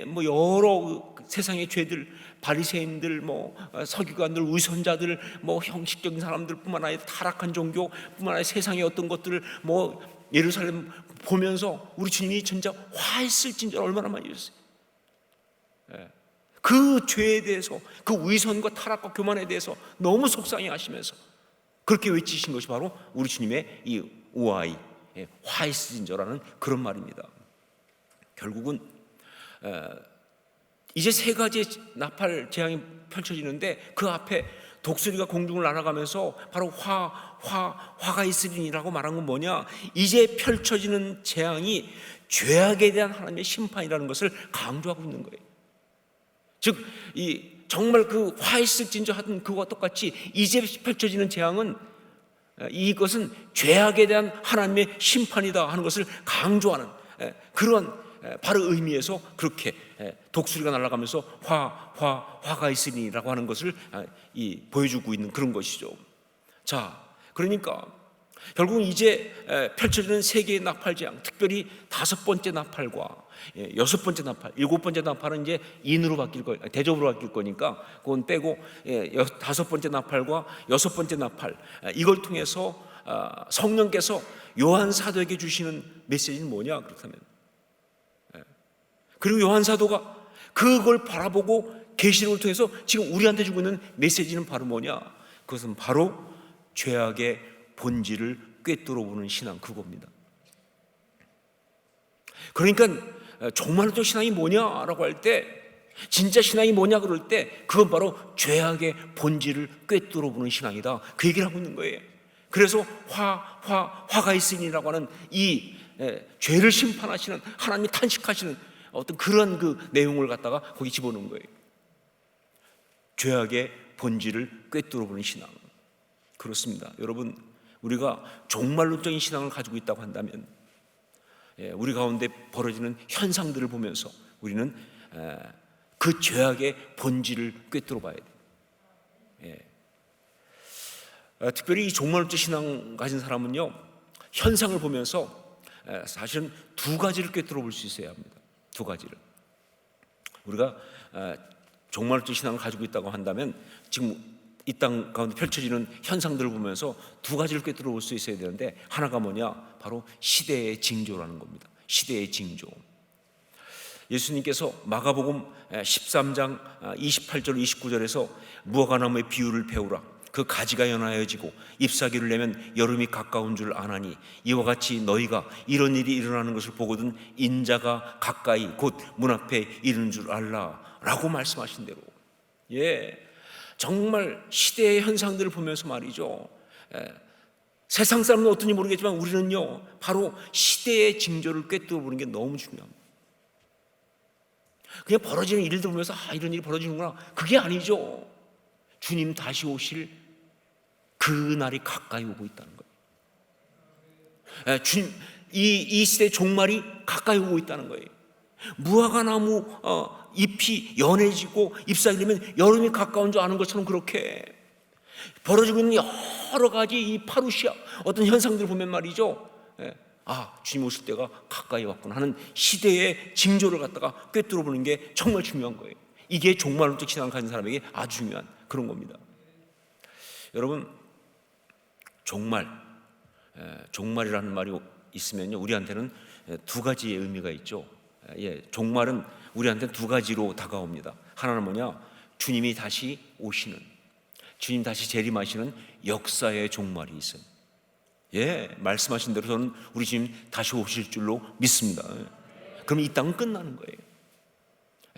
뭐 여러 세상의 죄들, 바리새인들, 뭐 서기관들, 위선자들, 뭐 형식적인 사람들뿐만 아니라 타락한 종교뿐만 아니라 세상의 어떤 것들을 뭐 예루살렘 보면서 우리 주님이 진짜 화 있을진저 얼마나 많이 했어요. 그 죄에 대해서, 그 위선과 타락과 교만에 대해서 너무 속상해 하시면서 그렇게 외치신 것이 바로 우리 주님의 이 우아이, 화 있을진저라는 그런 말입니다. 결국은 이제 세 가지의 나팔 재앙이 펼쳐지는데 그 앞에 독수리가 공중을 날아가면서 바로 화가 있으리니라고 말한 건 뭐냐? 이제 펼쳐지는 재앙이 죄악에 대한 하나님의 심판이라는 것을 강조하고 있는 거예요. 즉, 이 정말 그 화 있을진저 하던 그와 똑같이 이제 펼쳐지는 재앙은 이것은 죄악에 대한 하나님의 심판이다 하는 것을 강조하는 그런 바로 의미에서 그렇게 독수리가 날아가면서 화가 있으니라고 하는 것을 보여주고 있는 그런 것이죠. 자, 그러니까 결국은 이제 펼쳐지는 세 개의 나팔 재앙, 특별히 다섯 번째 나팔과 여섯 번째 나팔, 일곱 번째 나팔은 이제 인으로 바뀔 거, 대접으로 바뀔 거니까 그건 빼고 다섯 번째 나팔과 여섯 번째 나팔, 이걸 통해서 성령께서 요한 사도에게 주시는 메시지는 뭐냐? 그렇다면 그리고 요한 사도가 그걸 바라보고 계시록을 통해서 지금 우리한테 주고 있는 메시지는 바로 뭐냐? 그것은 바로 죄악의 본질을 꿰뚫어 보는 신앙, 그겁니다. 그러니까 정말로 신앙이 뭐냐라고 할 때, 진짜 신앙이 뭐냐 그럴 때 그건 바로 죄악의 본질을 꿰뚫어 보는 신앙이다, 그 얘기를 하고 있는 거예요. 그래서 화가 있으니라고 하는 이 죄를 심판하시는 하나님이 탄식하시는 어떤 그런 그 내용을 갖다가 거기 집어넣은 거예요. 죄악의 본질을 꿰뚫어 보는 신앙. 그렇습니다. 여러분, 우리가 종말론적인 신앙을 가지고 있다고 한다면 우리 가운데 벌어지는 현상들을 보면서 우리는 그 죄악의 본질을 꿰뚫어 봐야 돼요. 특별히 이 종말론적 신앙 가진 사람은요, 현상을 보면서 사실은 두 가지를 꿰뚫어 볼 수 있어야 합니다. 두 가지를. 우리가 종말론적 신앙을 가지고 있다고 한다면 지금 이 땅 가운데 펼쳐지는 현상들을 보면서 두 가지를 꿰뚫어 볼 수 있어야 되는데, 하나가 뭐냐? 바로 시대의 징조라는 겁니다. 시대의 징조. 예수님께서 마가복음 13장 28절 29절에서 무화과나무의 비유를 배우라. 그 가지가 연하여지고 잎사귀를 내면 여름이 가까운 줄 아나니 이와 같이 너희가 이런 일이 일어나는 것을 보거든 인자가 가까이 곧 문 앞에 이르는 줄 알라 라고 말씀하신 대로, 정말 시대의 현상들을 보면서 말이죠, 세상 사람은 어떤지 모르겠지만 우리는요 바로 시대의 징조를 꿰뚫어 보는 게 너무 중요합니다. 그냥 벌어지는 일들 보면서 이런 일이 벌어지는구나. 그게 아니죠. 주님 다시 오실 그 날이 가까이 오고 있다는 거예요. 주님, 이 시대의 종말이 가까이 오고 있다는 거예요. 무화과나무 잎이 연해지고 잎사귀 되면 여름이 가까운 줄 아는 것처럼 그렇게 벌어지고 있는 여러 가지 이 파루시아 어떤 현상들을 보면 말이죠. 주님 오실 때가 가까이 왔구나 하는 시대의 징조를 갖다가 꿰뚫어 보는 게 정말 중요한 거예요. 이게 종말론적 신앙을 가진 사람에게 아주 중요한 그런 겁니다. 여러분, 종말이라는 말이 있으면요, 우리한테는 두 가지의 의미가 있죠. 종말은 우리한테 두 가지로 다가옵니다. 하나는 뭐냐? 주님이 다시 오시는, 주님 다시 재림하시는 역사의 종말이 있어요. 말씀하신 대로 저는 우리 주님 다시 오실 줄로 믿습니다. 그럼 이 땅은 끝나는 거예요.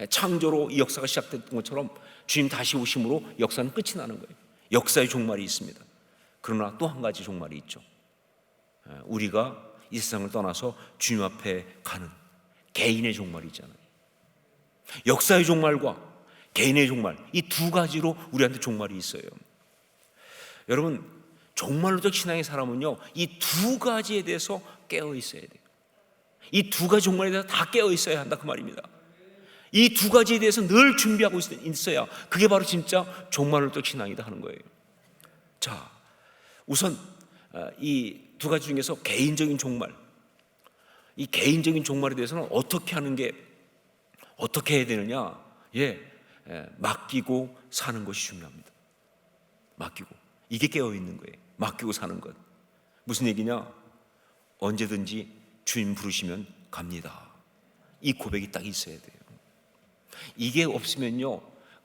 창조로 이 역사가 시작됐던 것처럼 주님 다시 오심으로 역사는 끝이 나는 거예요. 역사의 종말이 있습니다. 그러나 또 한 가지 종말이 있죠. 우리가 이 세상을 떠나서 주님 앞에 가는 개인의 종말이 있잖아요. 역사의 종말과 개인의 종말, 이 두 가지로 우리한테 종말이 있어요. 여러분, 종말론적 신앙의 사람은요, 이 두 가지에 대해서 깨어 있어야 돼요. 이 두 가지 종말에 대해서 다 깨어 있어야 한다 그 말입니다. 이 두 가지에 대해서 늘 준비하고 있어야, 그게 바로 진짜 종말론적 신앙이다 하는 거예요. 자, 우선 이 두 가지 중에서 개인적인 종말, 이 개인적인 종말에 대해서는 어떻게 해야 되느냐? 맡기고 사는 것이 중요합니다. 맡기고, 이게 깨어 있는 거예요. 맡기고 사는 것. 무슨 얘기냐? 언제든지 주님 부르시면 갑니다. 이 고백이 딱 있어야 돼요. 이게 없으면요,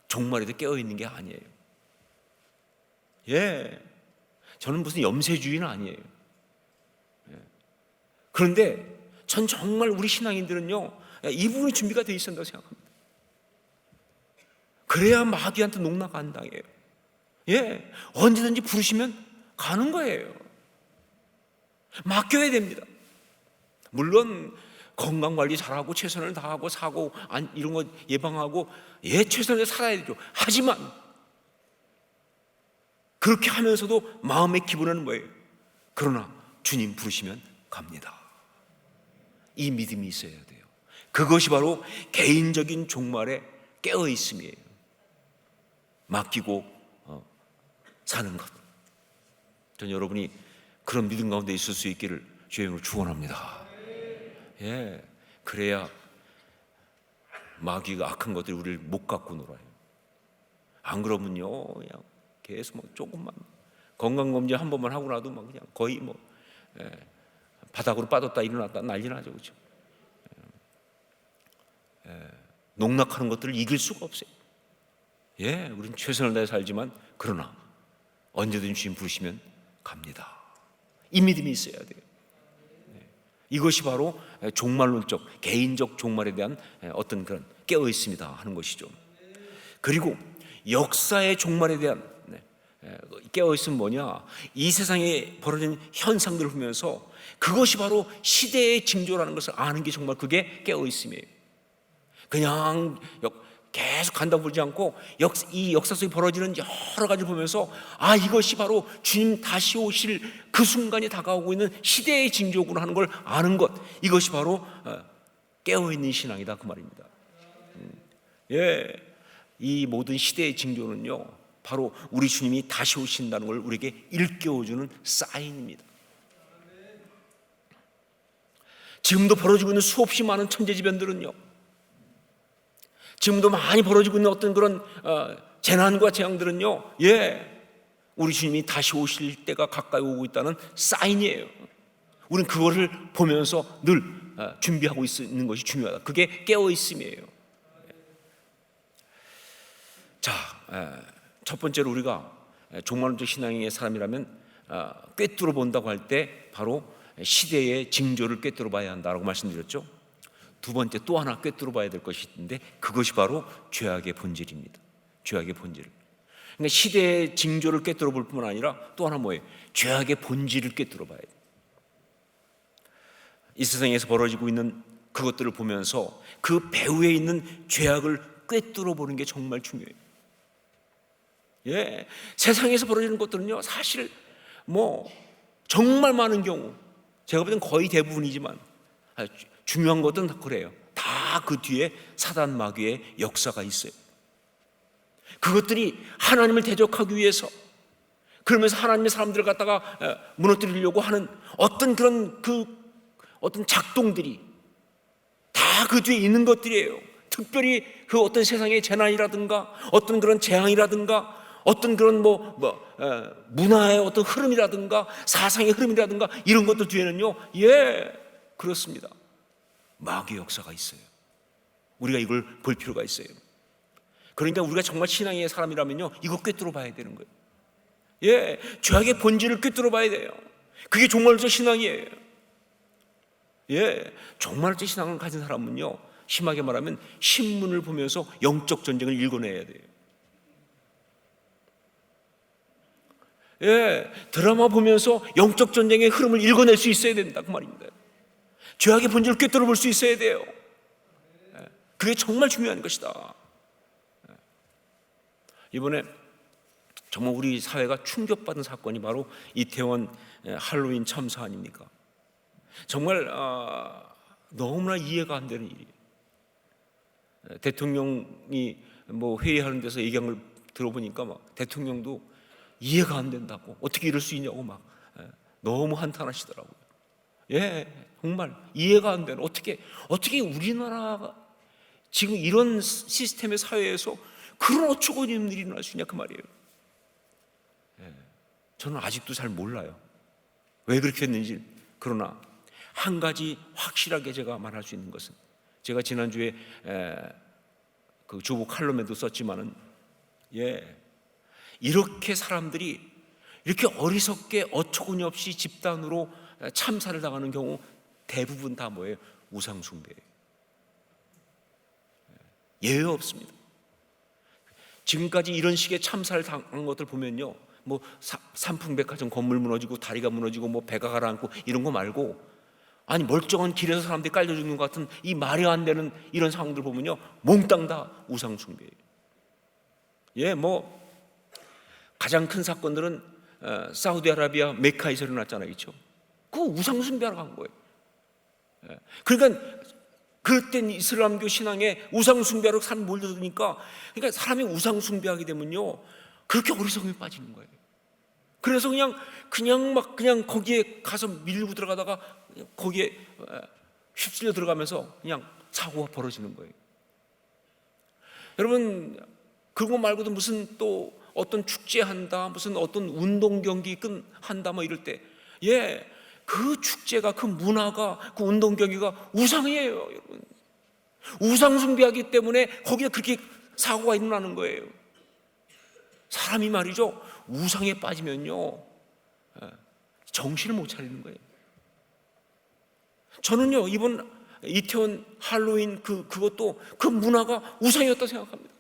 종말에도 깨어 있는 게 아니에요. 저는 무슨 염세주의는 아니에요. 그런데 전 정말 우리 신앙인들은요, 이 부분이 준비가 되어 있어야 한다고 생각합니다. 그래야 마귀한테 농락 안 당해요. 언제든지 부르시면 가는 거예요. 맡겨야 됩니다. 물론 건강관리 잘하고 최선을 다하고 사고 이런 거 예방하고 최선을 살아야 되죠. 하지만 그렇게 하면서도 마음의 기분은 뭐예요? 그러나 주님 부르시면 갑니다. 이 믿음이 있어야 돼요. 그것이 바로 개인적인 종말에 깨어 있음이에요. 맡기고 사는 것. 전 여러분이 그런 믿음 가운데 있을 수 있기를 주의 이름으로 축원합니다. 그래야 마귀가 악한 것들이 우리를 못 갖고 놀아요. 안 그러면요, 그냥 계속 조금만 건강검진 한 번만 하고 나도 그냥 거의 바닥으로 빠졌다 일어났다 난리 나죠, 그렇죠? 농락하는 것들을 이길 수가 없어요. 우리는 최선을 다해 살지만 그러나 언제든지 주님 부르시면 갑니다. 이 믿음이 있어야 돼요. 이것이 바로 종말론적, 개인적 종말에 대한 어떤 그런 깨어 있습니다 하는 것이죠. 그리고 역사의 종말에 대한 깨어 있으면 뭐냐? 이 세상에 벌어진 현상들을 보면서 그것이 바로 시대의 징조라는 것을 아는 게 정말 그게 깨어 있음이에요. 그냥 계속 간다고 보지 않고 이 역사 속에 벌어지는 여러 가지를 보면서 이것이 바로 주님 다시 오실 그 순간이 다가오고 있는 시대의 징조구나 하는 걸 아는 것, 이것이 바로 깨어있는 신앙이다 그 말입니다. 이 모든 시대의 징조는요, 바로 우리 주님이 다시 오신다는 걸 우리에게 일깨워주는 사인입니다. 지금도 벌어지고 있는 수없이 많은 천재지변들은요, 지금도 많이 벌어지고 있는 어떤 그런 재난과 재앙들은요, 우리 주님이 다시 오실 때가 가까이 오고 있다는 사인이에요. 우리는 그거를 보면서 늘 준비하고 있는 것이 중요하다. 그게 깨어 있음이에요. 자, 첫 번째로 우리가 종말론적 신앙의 사람이라면 꿰뚫어 본다고 할 때 바로 시대의 징조를 꿰뚫어 봐야 한다라고 말씀드렸죠. 두 번째 또 하나 꿰뚫어 봐야 될 것이 있는데 그것이 바로 죄악의 본질입니다. 죄악의 본질. 그러니까 시대의 징조를 꿰뚫어 볼 뿐만 아니라 또 하나 뭐예요? 죄악의 본질을 꿰뚫어 봐야 돼요. 이 세상에서 벌어지고 있는 그것들을 보면서 그 배후에 있는 죄악을 꿰뚫어 보는 게 정말 중요해요. 예, 세상에서 벌어지는 것들은요, 사실 뭐 정말 많은 경우, 제가 볼 땐 거의 대부분이지만 중요한 것들은 다 그래요. 다 그 뒤에 사단 마귀의 역사가 있어요. 그것들이 하나님을 대적하기 위해서, 그러면서 하나님의 사람들을 갖다가 무너뜨리려고 하는 어떤 그런 어떤 작동들이 다 그 뒤에 있는 것들이에요. 특별히 그 어떤 세상의 재난이라든가 어떤 그런 재앙이라든가 어떤 그런 문화의 어떤 흐름이라든가 사상의 흐름이라든가 이런 것들 뒤에는요, 예, 그렇습니다. 마귀의 역사가 있어요. 우리가 이걸 볼 필요가 있어요. 그러니까 우리가 정말 신앙의 사람이라면요, 이거 꿰뚫어 봐야 되는 거예요. 예, 죄악의 본질을 꿰뚫어 봐야 돼요. 그게 종말론적 신앙이에요. 예, 종말론적 신앙을 가진 사람은요, 심하게 말하면 신문을 보면서 영적 전쟁을 읽어내야 돼요. 예, 드라마 보면서 영적 전쟁의 흐름을 읽어낼 수 있어야 된다, 그 말입니다. 죄악의 본질을 꿰뚫어 볼 수 있어야 돼요. 예, 그게 정말 중요한 것이다. 예. 이번에 정말 우리 사회가 충격받은 사건이 바로 이태원 할로윈 참사 아닙니까? 정말 너무나 이해가 안 되는 일이에요. 대통령이 회의하는 데서 얘기한 걸 들어보니까 대통령도 이해가 안 된다고, 어떻게 이럴 수 있냐고 너무 한탄하시더라고요. 예, 정말 이해가 안 되는, 어떻게 우리나라가 지금 이런 시스템의 사회에서 그런 어처구니 일이 일어날 수 있냐, 그 말이에요. 예, 저는 아직도 잘 몰라요, 왜 그렇게 했는지. 그러나 한 가지 확실하게 제가 말할 수 있는 것은, 제가 지난주에 그 주보 칼럼에도 썼지만은, 예, 이렇게 사람들이 이렇게 어리석게 어처구니 없이 집단으로 참사를 당하는 경우 대부분 다 뭐예요? 우상숭배예요. 예외 없습니다. 지금까지 이런 식의 참사를 당한 것들 보면요, 삼풍백화점 건물 무너지고 다리가 무너지고 배가 가라앉고 이런 거 말고, 아니 멀쩡한 길에서 사람들이 깔려 죽는 것 같은 이 말이 안 되는 이런 상황들 보면요, 몽땅 다 우상숭배예요. 예, 가장 큰 사건들은 사우디아라비아 메카에서 일어났잖아요, 그렇죠? 그 우상숭배하러 간 거예요. 예, 그러니까 그땐 이슬람교 신앙에 우상숭배하러 사람이 몰려드니까, 그러니까 사람이 우상숭배하게 되면요, 그렇게 어리석음에 빠지는 거예요. 그래서 그냥 거기에 가서 밀고 들어가다가 거기에 휩쓸려 들어가면서 그냥 사고가 벌어지는 거예요. 여러분, 그거 말고도 무슨 또 어떤 축제한다, 무슨 어떤 운동 경기 한다 이럴 때, 예, 그 축제가, 그 문화가, 그 운동 경기가 우상이에요, 여러분. 우상 숭배하기 때문에 거기에 그렇게 사고가 일어나는 거예요. 사람이 말이죠, 우상에 빠지면요, 정신을 못 차리는 거예요. 저는요, 이번 이태원 할로윈 그것도 그 문화가 우상이었다고 생각합니다.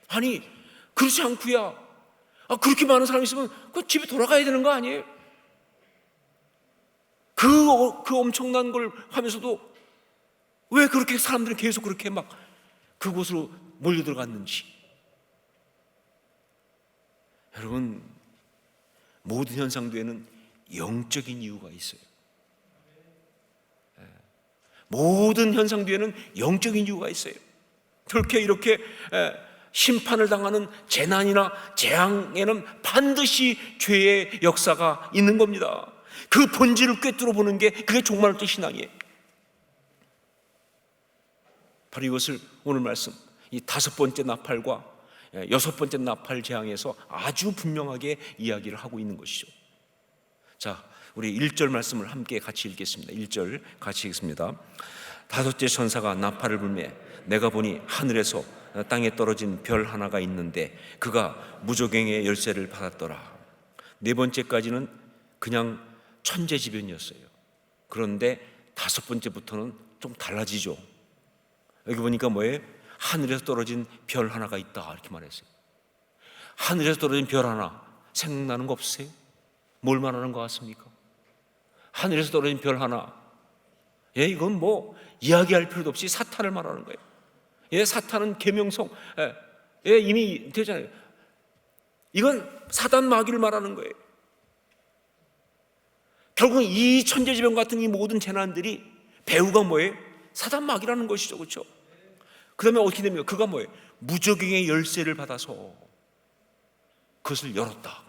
아니, 그렇지 않고야, 그렇게 많은 사람이 있으면 그 집에 돌아가야 되는 거 아니에요? 그 엄청난 걸 하면서도 왜 그렇게 사람들은 계속 그렇게 그곳으로 몰려 들어갔는지. 여러분, 모든 현상 뒤에는 영적인 이유가 있어요. 모든 현상 뒤에는 영적인 이유가 있어요. 그렇게 이렇게 심판을 당하는 재난이나 재앙에는 반드시 죄의 역사가 있는 겁니다. 그 본질을 꿰뚫어 보는 게, 그게 종말론적 신앙이에요. 바로 이것을 오늘 말씀, 이 5번째 나팔과 6번째 나팔 재앙에서 아주 분명하게 이야기를 하고 있는 것이죠. 자, 우리 1절 말씀을 함께 같이 읽겠습니다. 1절 같이 읽습니다. 5째 천사가 나팔을 불매 내가 보니 하늘에서 땅에 떨어진 별 하나가 있는데 그가 무저갱의 열쇠를 받았더라. 4번째까지는 그냥 천재지변이었어요. 그런데 5번째부터는 좀 달라지죠. 여기 보니까 뭐예요? 하늘에서 떨어진 별 하나가 있다, 이렇게 말했어요. 하늘에서 떨어진 별 하나, 생각나는 거 없으세요? 뭘 말하는 것 같습니까? 하늘에서 떨어진 별 하나, 예, 이건 뭐 이야기할 필요도 없이 사탄을 말하는 거예요. 예, 사탄은 계명성, 예, 이미 되잖아요. 이건 사단 마귀를 말하는 거예요. 결국 이 천재지변 같은 이 모든 재난들이 배후가 뭐예요? 사단 마귀라는 것이죠, 그렇죠? 그다음에 어떻게 됩니까? 그가 뭐예요? 무적행의 열쇠를 받아서 그것을 열었다.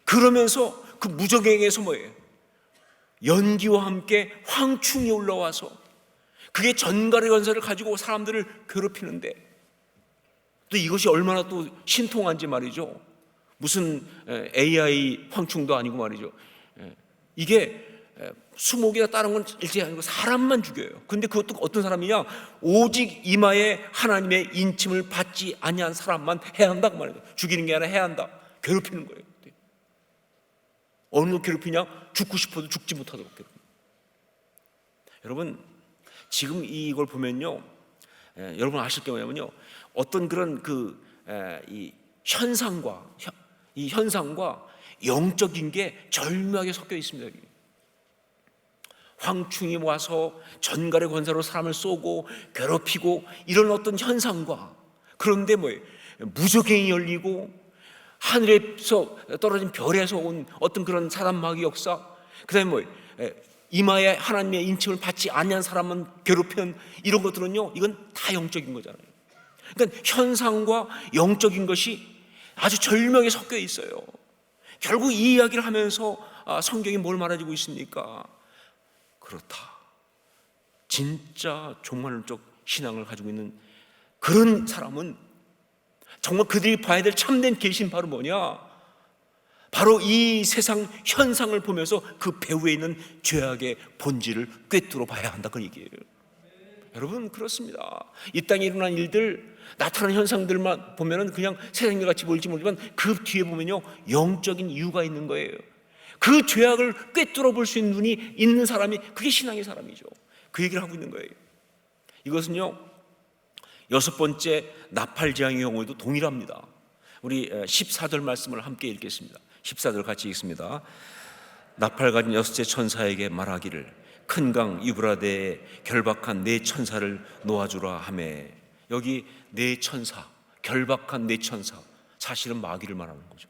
그러면서 그 무적행에서 뭐예요? 연기와 함께 황충이 올라와서 그게 전갈의 권세를 가지고 사람들을 괴롭히는데, 또 이것이 얼마나 또 신통한지 말이죠. 무슨 AI 황충도 아니고 말이죠. 이게 수목이나 다른 건 일제 아니고 사람만 죽여요. 근데 그것도 어떤 사람이냐? 오직 이마에 하나님의 인침을 받지 아니한 사람만 해야 한다고 말이죠. 죽이는 게 아니라 해야 한다. 괴롭히는 거예요. 어느 놈 괴롭히냐? 죽고 싶어도 죽지 못하도록 괴롭힙니다. 여러분, 지금 이걸 보면요, 여러분 아실 게 뭐냐면요, 어떤 그런 이 현상과 영적인 게 절묘하게 섞여 있습니다. 여기. 황충이 와서 전갈의 권세로 사람을 쏘고 괴롭히고 이런 어떤 현상과, 그런데 뭐예요? 무적행이 열리고 하늘에서 떨어진 별에서 온 어떤 그런 사단 마귀 역사, 그다음에 뭐예요? 이마에 하나님의 인침을 받지 아니한 사람은 괴롭히는 이런 것들은요, 이건 다 영적인 거잖아요. 그러니까 현상과 영적인 것이 아주 절묘하게 섞여 있어요. 결국 이 이야기를 하면서 성경이 뭘 말해주고 있습니까? 그렇다. 진짜 종말론적 신앙을 가지고 있는 그런 사람은 정말 그들이 봐야 될 참된 계신 바로 뭐냐? 바로 이 세상 현상을 보면서 그 배후에 있는 죄악의 본질을 꿰뚫어 봐야 한다, 그 얘기예요. 여러분, 그렇습니다. 이 땅에 일어난 일들, 나타나는 현상들만 보면은 그냥 세상과 같이 보일지 모르지만 그 뒤에 보면요, 영적인 이유가 있는 거예요. 그 죄악을 꿰뚫어 볼 수 있는 눈이 있는 사람이, 그게 신앙의 사람이죠. 그 얘기를 하고 있는 거예요. 이것은요, 6번째 나팔 재앙의 경우에도 동일합니다. 우리 14절 말씀을 함께 읽겠습니다. 14절 같이 읽습니다. 나팔 가진 6째 천사에게 말하기를 큰 강 유브라데에 결박한 네 천사를 놓아주라 하매. 여기 네 천사, 결박한 네 천사, 사실은 마귀를 말하는 거죠.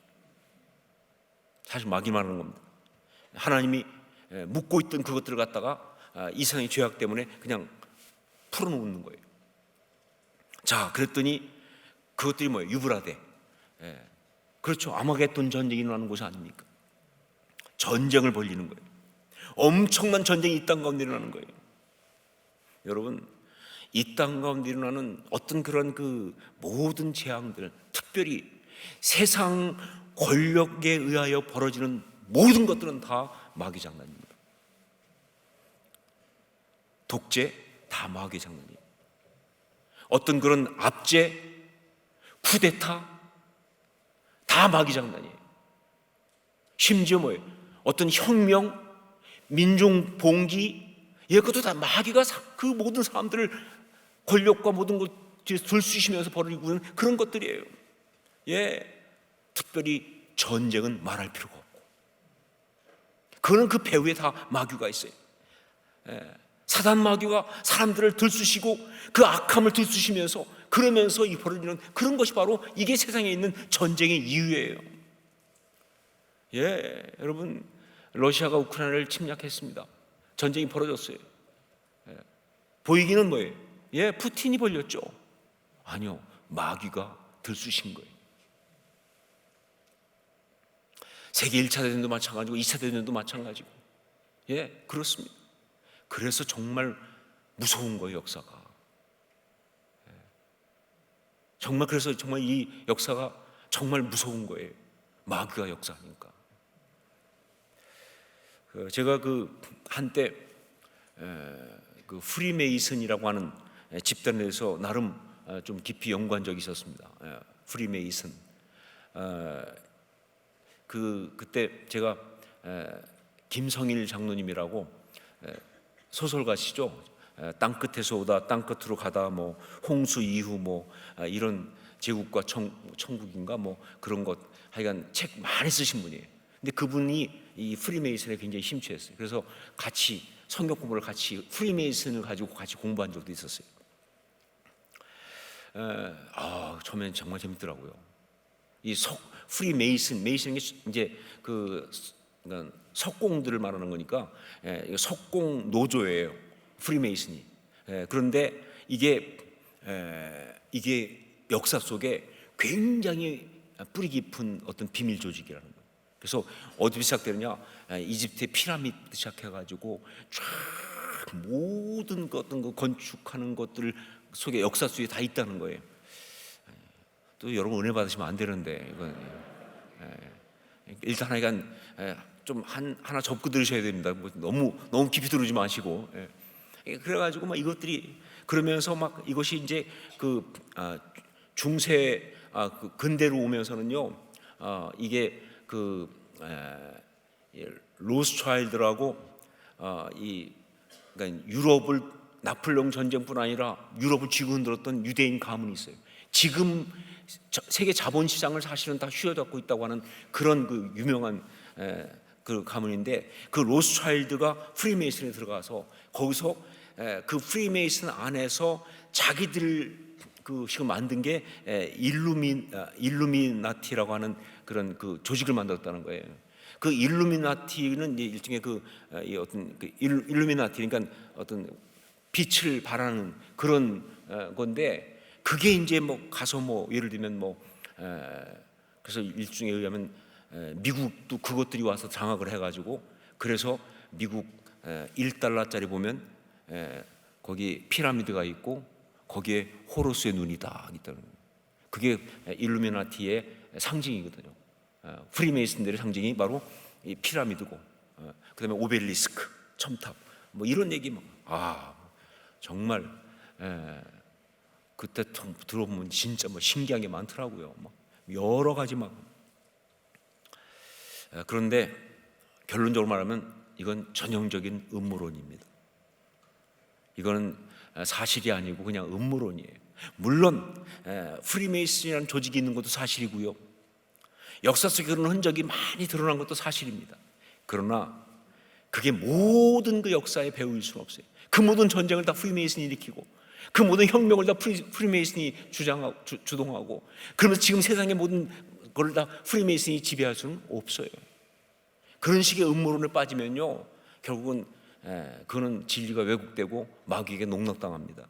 사실 마귀 말하는 겁니다. 하나님이 묶고 있던 그것들을 갖다가 이상의 죄악 때문에 그냥 풀어놓는 거예요. 자, 그랬더니 그것들이 뭐예요? 유브라데. 그렇죠. 아마겟돈 전쟁이 일어나는 곳이 아닙니까? 전쟁을 벌이는 거예요. 엄청난 전쟁이 이 땅 가운데 일어나는 거예요. 여러분, 이 땅 가운데 일어나는 어떤 그런 그 모든 재앙들, 특별히 세상 권력에 의하여 벌어지는 모든 것들은 다 마귀 장난입니다. 독재, 다 마귀 장난이에요. 어떤 그런 압제, 쿠데타, 다 마귀 장난이에요. 심지어 뭐예요? 어떤 혁명, 민중 봉기, 그것도 다 마귀가 그 모든 사람들을 권력과 모든 것 뒤에 들쑤시면서 벌이고 있는 그런 것들이에요. 특별히 전쟁은 말할 필요가 없고, 그거는 그 배후에 다 마귀가 있어요. 사단 마귀가 사람들을 들쑤시고 그 악함을 들쑤시면서 그러면서 이 벌어지는 그런 것이 바로 이게 세상에 있는 전쟁의 이유예요. 여러분, 러시아가 우크라이나를 침략했습니다. 전쟁이 벌어졌어요. 보이기는 뭐예요? 푸틴이 벌렸죠. 아니요, 마귀가 들쑤신 거예요. 세계 1차 대전도 마찬가지고 2차 대전도 마찬가지고. 그렇습니다. 그래서 정말 무서운 거예요, 역사가. 정말, 그래서 정말 이 역사가 정말 무서운 거예요. 마귀가 역사하니까. 제가 한때 그 프리메이슨이라고 하는 집단에 대해서 나름 좀 깊이 연구한 적이 있었습니다. 프리메이슨. 그때 제가 김성일 장로님이라고 소설가시죠. 땅 끝에서 오다 땅 끝으로 가다, 뭐 홍수 이후, 뭐 이런 제국과 천국인가 뭐 그런 것, 하여간 책 많이 쓰신 분이에요. 근데 그분이 이 프리메이슨에 굉장히 심취했어요. 그래서 같이 성경 공부를 같이 프리메이슨을 가지고 같이 공부한 적도 있었어요. 처음엔 정말 재밌더라고요. 이 프리메이슨, 메이슨이 이제 그러니까 석공들을 말하는 거니까 석공 노조예요. 프리메이슨이. 그런데 이게 역사 속에 굉장히 뿌리 깊은 어떤 비밀 조직이라는 거예요. 그래서 어디서 시작되느냐? 이집트의 피라미드 시작해가지고 쫙 모든 어떤 거 건축하는 것들 속에 역사 속에 다 있다는 거예요. 또 여러분 은혜 받으시면 안 되는데 이건 일단 하여간 좀 하나 접고 들으셔야 됩니다. 뭐 너무 깊이 들으지 마시고. 그래가지고 막 이것들이 그러면서 막 이것이 이제 그 중세 그 근대로 오면서는요, 이게 그 로스차일드라고 그러니까 유럽을 나폴레옹 전쟁뿐 아니라 유럽을 쥐고 흔들었던 유대인 가문이 있어요. 지금 세계 자본 시장을 사실은 다 휘어잡고 있다고 하는 그런 그 유명한 그 가문인데, 그 로스차일드가 프리메이슨에 들어가서 거기서 그 프리메이슨 안에서 자기들 그 지금 만든 게 일루미나티라고 하는 그런 그 조직을 만들었다는 거예요. 그 일루미나티는 일종의 어떤 일루미나티, 그러니까 어떤 빛을 발하는 그런 건데, 그게 이제 뭐 가서 뭐 예를 들면 그래서 일종에 의하면 미국도 그것들이 와서 장악을 해가지고, 그래서 미국 1달러짜리 보면 거기 피라미드가 있고 거기에 호루스의 눈이 다 있다는 거예요. 그게 일루미나티의 상징이거든요. 프리메이슨들의 상징이 바로 이 피라미드고, 그다음에 오벨리스크, 첨탑, 뭐 이런 얘기 정말 그때 들어보면 진짜 뭐 신기한 게 많더라고요. 막 여러 가지 막. 그런데 결론적으로 말하면 이건 전형적인 음모론입니다. 이거는 사실이 아니고 그냥 음모론이에요. 물론 프리메이슨이라는 조직이 있는 것도 사실이고요, 역사 속에 그런 흔적이 많이 드러난 것도 사실입니다. 그러나 그게 모든 그 역사의 배후일 수는 없어요. 그 모든 전쟁을 다 프리메이슨이 일으키고, 그 모든 혁명을 다 프리메이슨이 주동하고, 그러면서 지금 세상의 모든 걸 다 프리메이슨이 지배할 수는 없어요. 그런 식의 음모론에 빠지면요, 결국은 그거는 진리가 왜곡되고 마귀에게 농락당합니다.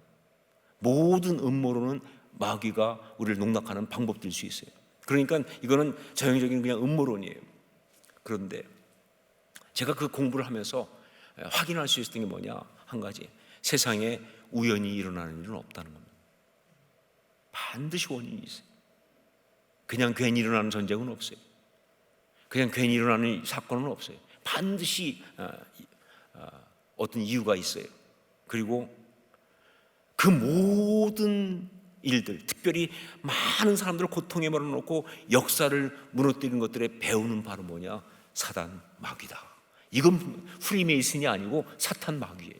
모든 음모론은 마귀가 우리를 농락하는 방법일 수 있어요. 그러니까 이거는 전형적인 그냥 음모론이에요. 그런데 제가 그 공부를 하면서 확인할 수 있었던 게 뭐냐, 한 가지, 세상에 우연히 일어나는 일은 없다는 겁니다. 반드시 원인이 있어요. 그냥 괜히 일어나는 전쟁은 없어요. 그냥 괜히 일어나는 사건은 없어요. 반드시 어떤 이유가 있어요. 그리고 그 모든 일들, 특별히 많은 사람들을 고통에 몰아넣고 역사를 무너뜨리는 것들의 배우는 바로 뭐냐, 사단, 마귀다. 이건 프리메이슨이 아니고 사탄, 마귀예요.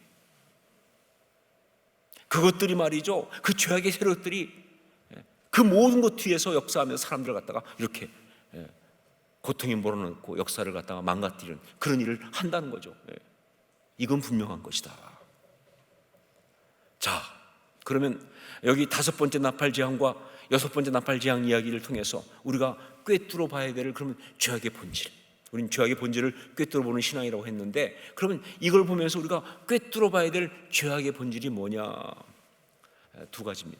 그것들이 말이죠, 그 죄악의 세력들이 그 모든 것 뒤에서 역사하면서 사람들을 갖다가 이렇게 고통에 몰아넣고 역사를 갖다가 망가뜨리는 그런 일을 한다는 거죠. 이건 분명한 것이다. 자, 그러면 여기 5번째 나팔지향과 6번째 나팔지향 이야기를 통해서 우리가 꿰뚫어 봐야 될, 그러면 죄악의 본질, 우린 죄악의 본질을 꿰뚫어 보는 신앙이라고 했는데, 그러면 이걸 보면서 우리가 꿰뚫어 봐야 될 죄악의 본질이 뭐냐, 2가지입니다.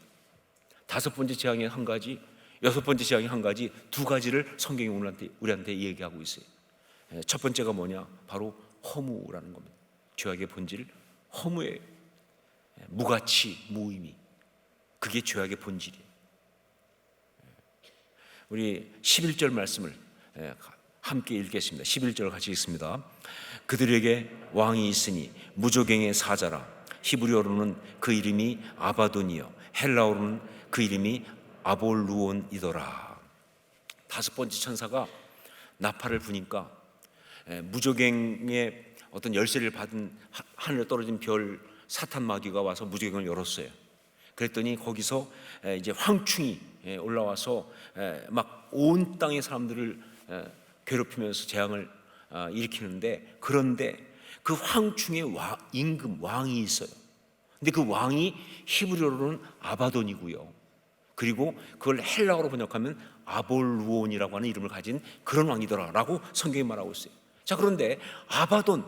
5번째 재앙이 1가지, 6번째 재앙이 1가지, 2가지를 성경이 우리한테 얘기하고 있어요. 첫 번째가 뭐냐, 바로 허무라는 겁니다. 죄악의 본질, 허무예요. 무가치, 무의미, 그게 죄악의 본질이에요. 우리 11절 말씀을 함께 읽겠습니다. 11절 같이 읽습니다. 그들에게 왕이 있으니 무조갱의 사자라. 히브리어로는 그 이름이 아바돈이요, 헬라어로는 그 이름이 아볼루온이더라. 5번째 천사가 나팔을 부니까 무조갱의 어떤 열쇠를 받은 하늘에 떨어진 별 사탄 마귀가 와서 무조갱을 열었어요. 그랬더니 거기서 이제 황충이 올라와서 막 온 땅의 사람들을 괴롭히면서 재앙을 일으키는데, 그런데 그 황충의 임금 왕이 있어요. 근데 그 왕이 히브리어로는 아바돈이고요. 그리고 그걸 헬라어로 번역하면 아볼루온이라고 하는 이름을 가진 그런 왕이더라라고 성경이 말하고 있어요. 자, 그런데 아바돈,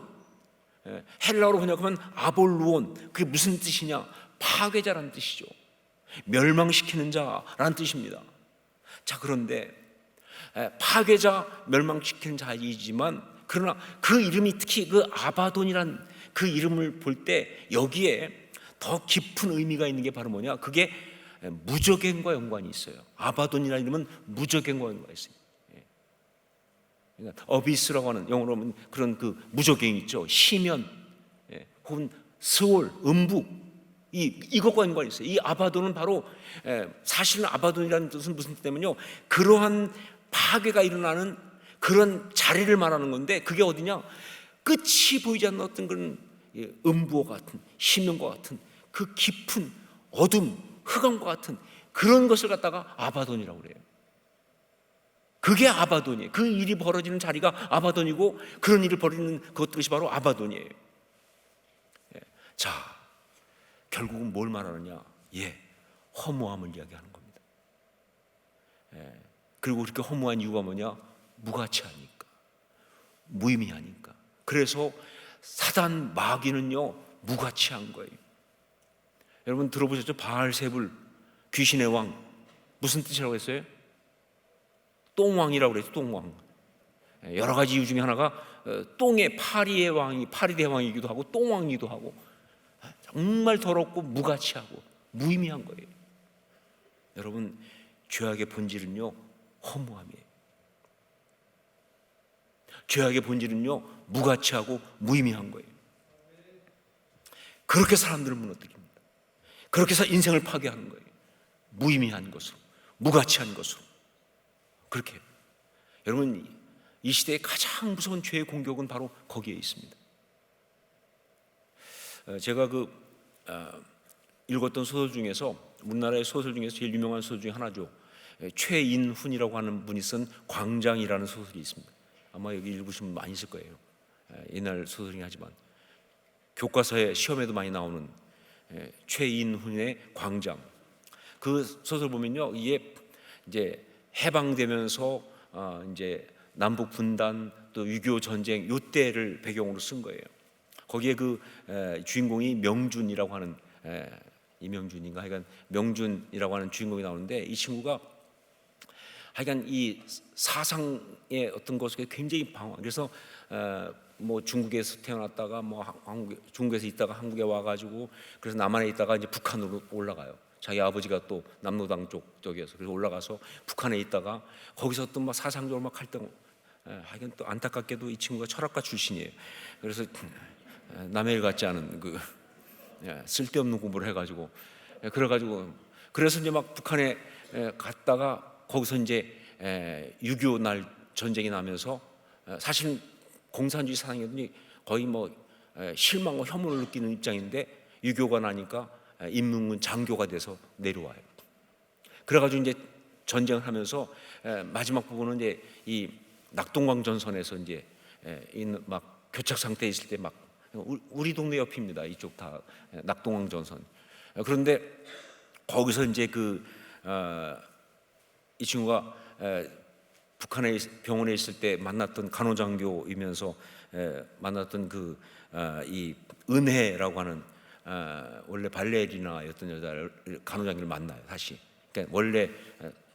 헬라어로 번역하면 아볼루온, 그게 무슨 뜻이냐? 파괴자라는 뜻이죠. 멸망시키는 자라는 뜻입니다. 자, 그런데 파괴자, 멸망시키는 자이지만, 그러나 그 이름이, 특히 그 아바돈이란 그 이름을 볼 때 여기에 더 깊은 의미가 있는 게 바로 뭐냐? 그게 무적행과 연관이 있어요. 아바돈이라는 이름은 무적행과 연관이 있어요. 그러니까 어비스라고 하는, 영어로 하면 그런 그 무적행 있죠. 시면, 혹은 스올, 음부, 이것과 연관이 있어요. 이 아바돈은 바로, 사실은 아바돈이라는 뜻은 무슨 뜻 때문에요? 그러한 파괴가 일어나는 그런 자리를 말하는 건데, 그게 어디냐? 끝이 보이지 않는 어떤 그런 음부와 같은, 심연과 같은 그 깊은 어둠, 흑암과 같은 그런 것을 갖다가 아바돈이라고 그래요. 그게 아바돈이에요. 그 일이 벌어지는 자리가 아바돈이고, 그런 일을 벌이는 그것들이 바로 아바돈이에요. 자, 결국은 뭘 말하느냐? 허무함을 이야기하는 겁니다. 그리고 그렇게 허무한 이유가 뭐냐? 무가치하니까, 무의미하니까. 그래서 사단 마귀는요, 무가치한 거예요. 여러분 들어보셨죠? 바알세불, 귀신의 왕, 무슨 뜻이라고 했어요? 똥왕이라고 그랬죠. 똥왕. 여러 가지 이유 중에 하나가 똥의 파리의 왕이, 파리대왕이기도 하고 똥왕이기도 하고, 정말 더럽고 무가치하고 무의미한 거예요. 여러분, 죄악의 본질은요, 허무함이에요. 죄악의 본질은요, 무가치하고 무의미한 거예요. 그렇게 사람들을 무너뜨립니다. 그렇게 해서 인생을 파괴하는 거예요. 무의미한 것으로, 무가치한 것으로. 그렇게. 여러분, 이 시대의 가장 무서운 죄의 공격은 바로 거기에 있습니다. 제가 읽었던 소설 중에서, 우리나라의 소설 중에서 제일 유명한 소설 중에 하나죠. 최인훈이라고 하는 분이 쓴 광장이라는 소설이 있습니다. 아마 여기 읽으시면 많이 있을 거예요. 옛날 소설이긴 하지만 교과서에, 시험에도 많이 나오는 최인훈의 광장. 그 소설 보면요, 이게 이제 해방되면서 이제 남북 분단, 또 6.25 전쟁 요때를 배경으로 쓴 거예요. 거기에 그 주인공이 명준이라고 하는, 이명준인가, 하여간 명준이라고 하는 주인공이 나오는데, 이 친구가 하여간 이 사상의 어떤 것에 굉장히 방황. 그래서 뭐 중국에서 태어났다가 뭐 중국에서 있다가 한국에 와가지고, 그래서 남한에 있다가 이제 북한으로 올라가요. 자기 아버지가 또 남로당 쪽이어서, 그래서 올라가서 북한에 있다가 거기서 또 막 사상적으로 막 활동. 하여간 또 안타깝게도 이 친구가 철학가 출신이에요. 그래서 남의 일 같지 않은 그 쓸데없는 공부를 해가지고, 그래서 이제 막 북한에 갔다가 거기서 이제 6.25 날 전쟁이 나면서, 사실 공산주의 사상이었더니 거의 뭐 실망과 혐오를 느끼는 입장인데, 6.25가 나니까 인민군 장교가 돼서 내려와요. 그래가지고 이제 전쟁을 하면서 마지막 부분은 이제 이 낙동강 전선에서 이제 막 교착 상태에 있을 때, 막 우리 동네 옆입니다. 이쪽 다 낙동강 전선. 그런데 거기서 이제 이 친구가 북한에 병원에 있을 때 만났던 간호장교이면서 만났던 이 은혜라고 하는 원래 발레리나였던 여자를, 간호장교를 만나요. 다시. 그러니까 원래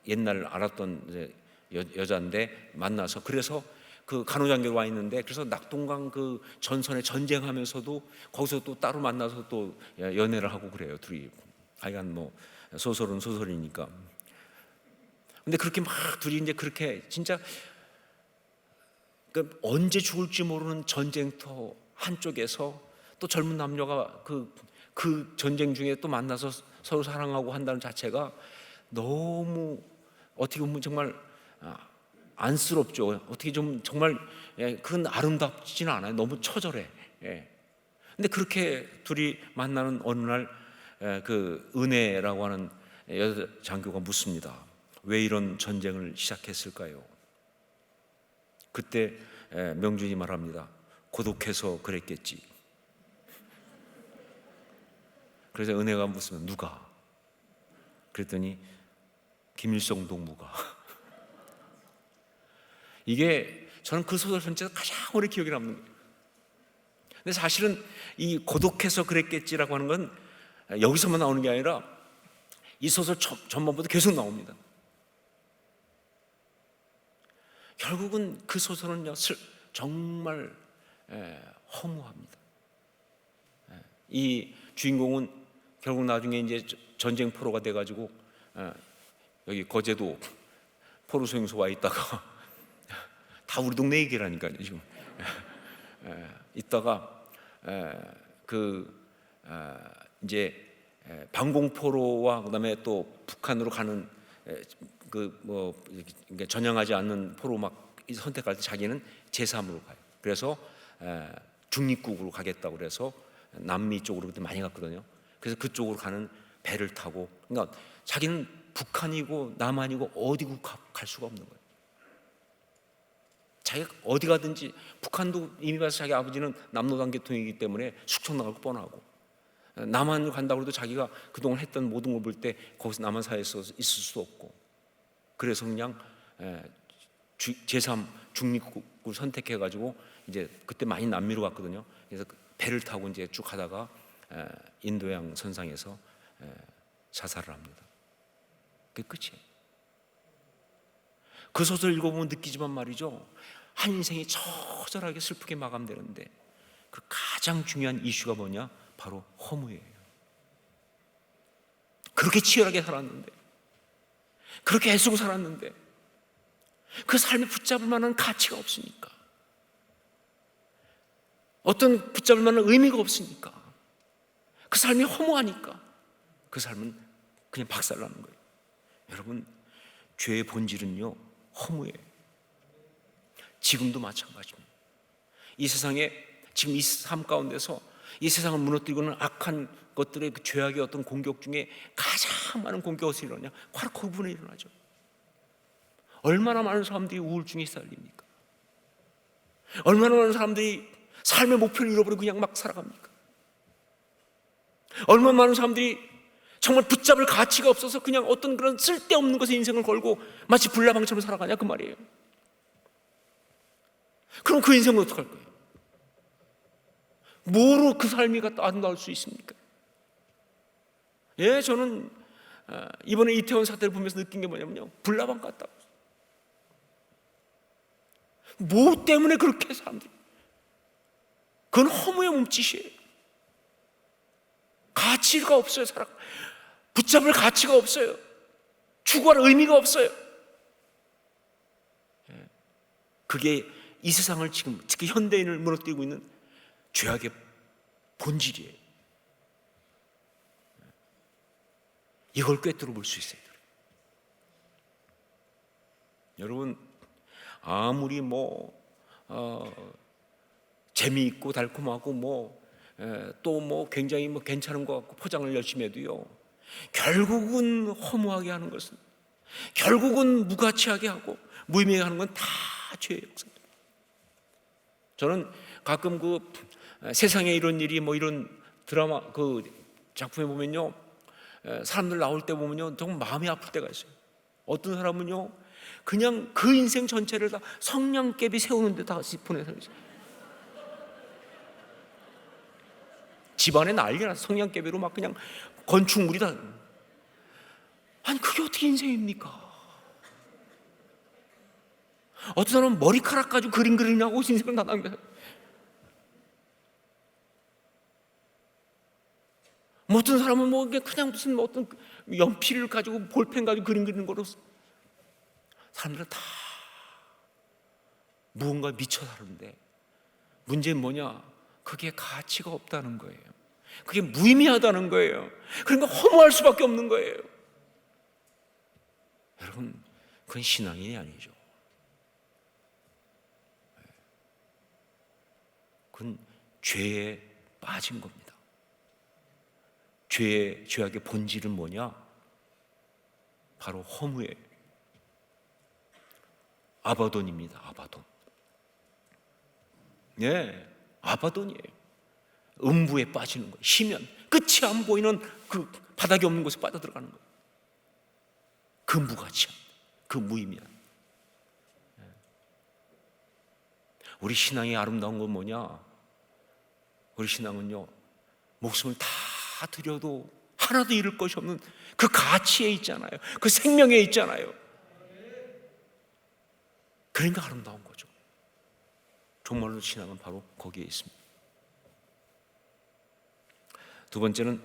옛날 알았던 여자인데 만나서, 그래서 그 간호장교로 와 있는데, 그래서 낙동강 그 전선에 전쟁하면서도 거기서 또 따로 만나서 또 연애를 하고 그래요, 둘이. 하여간 뭐 소설은 소설이니까. 근데 그렇게 막 둘이 이제 그렇게 진짜 언제 죽을지 모르는 전쟁터 한쪽에서 또 젊은 남녀가 그 전쟁 중에 또 만나서 서로 사랑하고 한다는 자체가 너무, 어떻게 보면 정말 안쓰럽죠. 어떻게 좀 정말 그런 아름답지는 않아요. 너무 처절해. 근데 그렇게 둘이 만나는 어느 날 그 은혜라고 하는 여자 장교가 묻습니다. 왜 이런 전쟁을 시작했을까요? 그때 명준이 말합니다. 고독해서 그랬겠지. 그래서 은혜가 묻으면 누가? 그랬더니 김일성 동무가. 이게 저는 그 소설 전체에서 가장 오래 기억에 남는 거예요. 근데 사실은 이 고독해서 그랬겠지라고 하는 건 여기서만 나오는 게 아니라 이 소설 전반부터 계속 나옵니다. 결국은 그 소설은요, 정말 허무합니다. 이 주인공은 결국 나중에 이제 전쟁 포로가 돼가지고 여기 거제도 포로 소용소 와 있다가 다 우리 동네 얘기라니까요 지금. 있다가 이제 방공포로와 그다음에 또 북한으로 가는 전향하지 않는 포로 막 선택할 때 자기는 제3으로 가요. 그래서 중립국으로 가겠다고 그래서 남미 쪽으로 그때 많이 갔거든요. 그래서 그쪽으로 가는 배를 타고, 그러니까 자기는 북한이고 남한이고 어디고 갈 수가 없는 거예요. 자기가 어디 가든지, 북한도 이미 가서 자기 아버지는 남로당 계통이기 때문에 숙청 나갈 거 뻔하고, 남한을 간다고 해도 자기가 그동안 했던 모든 걸 볼 때 거기서 남한 사회에서 있을 수도 없고, 그래서 그냥 제3 중립국을 선택해가지고 이제 그때 많이 남미로 갔거든요. 그래서 배를 타고 이제 쭉 가다가 인도양 선상에서 자살을 합니다. 그게 끝이에요. 그 소설 읽어보면 느끼지만 말이죠, 한 인생이 처절하게 슬프게 마감되는데 그 가장 중요한 이슈가 뭐냐? 바로 허무예요. 그렇게 치열하게 살았는데, 그렇게 애쓰고 살았는데 그 삶에 붙잡을 만한 가치가 없으니까, 어떤 붙잡을 만한 의미가 없으니까, 그 삶이 허무하니까 그 삶은 그냥 박살나는 거예요. 여러분, 죄의 본질은요, 허무예요. 지금도 마찬가지입니다. 이 세상에 지금 이 삶 가운데서 이 세상을 무너뜨리고는 악한 것들의 그 죄악의 어떤 공격 중에 가장 많은 공격이 어디서 일어나냐? 바로 그 부분에 일어나죠. 얼마나 많은 사람들이 우울증에 시달립니까? 얼마나 많은 사람들이 삶의 목표를 잃어버리고 그냥 막 살아갑니까? 얼마나 많은 사람들이 정말 붙잡을 가치가 없어서 그냥 어떤 그런 쓸데없는 것에 인생을 걸고 마치 불나방처럼 살아가냐 그 말이에요. 그럼 그 인생은 어떡할 거예요? 뭐로 그 삶이 아름다울 수 있습니까? 예, 저는 이번에 이태원 사태를 보면서 느낀 게 뭐냐면요, 불나방 같다고. 뭐 때문에 그렇게 사람들이, 그건 허무의 몸짓이에요. 가치가 없어요. 붙잡을 가치가 없어요. 추구할 의미가 없어요. 그게 이 세상을 지금, 특히 현대인을 무너뜨리고 있는 죄악의 본질이에요. 이걸 꿰뚫어 볼 수 있어요. 여러분, 아무리 재미있고 달콤하고 또 굉장히 괜찮은 것 같고 포장을 열심히 해도요, 결국은 허무하게 하는 것은, 결국은 무가치하게 하고 무의미하게 하는 건 다 죄의 역사입니다. 저는 가끔 세상에 이런 일이 이런 드라마 작품에 보면요, 사람들 나올 때 보면요, 정말 마음이 아플 때가 있어요. 어떤 사람은요, 그냥 그 인생 전체를 다 성냥개비 세우는 데 다 보내서 있어요. 집안에 난리 나서 성냥개비로 막 그냥 건축물이 다. 아니, 그게 어떻게 인생입니까? 어떤 사람은 머리카락 가지고 그림 그리냐고 인생을 다 낭비해요. 어떤 사람은 그냥 무슨 어떤 연필을 가지고 볼펜 가지고 그림 그리는 거로. 사람들은 다 무언가 미쳐 사는데, 문제는 뭐냐? 그게 가치가 없다는 거예요. 그게 무의미하다는 거예요. 그러니까 허무할 수밖에 없는 거예요. 여러분, 그건 신앙인이 아니죠. 그건 죄에 빠진 겁니다. 죄악의 본질은 뭐냐? 바로 허무예요. 아바돈입니다. 아바돈. 예, 아바돈이에요. 음부에 빠지는 거예요. 쉬면 끝이 안 보이는 그 바닥이 없는 곳에 빠져들어가는 거예요. 그 무가치함, 그 무의미함. 우리 신앙이 아름다운 건 뭐냐? 우리 신앙은요, 목숨을 다 드려도 하나도 잃을 것이 없는 그 가치에 있잖아요. 그 생명에 있잖아요. 그러니까 아름다운 거죠. 정말로 신앙은 바로 거기에 있습니다. 두 번째는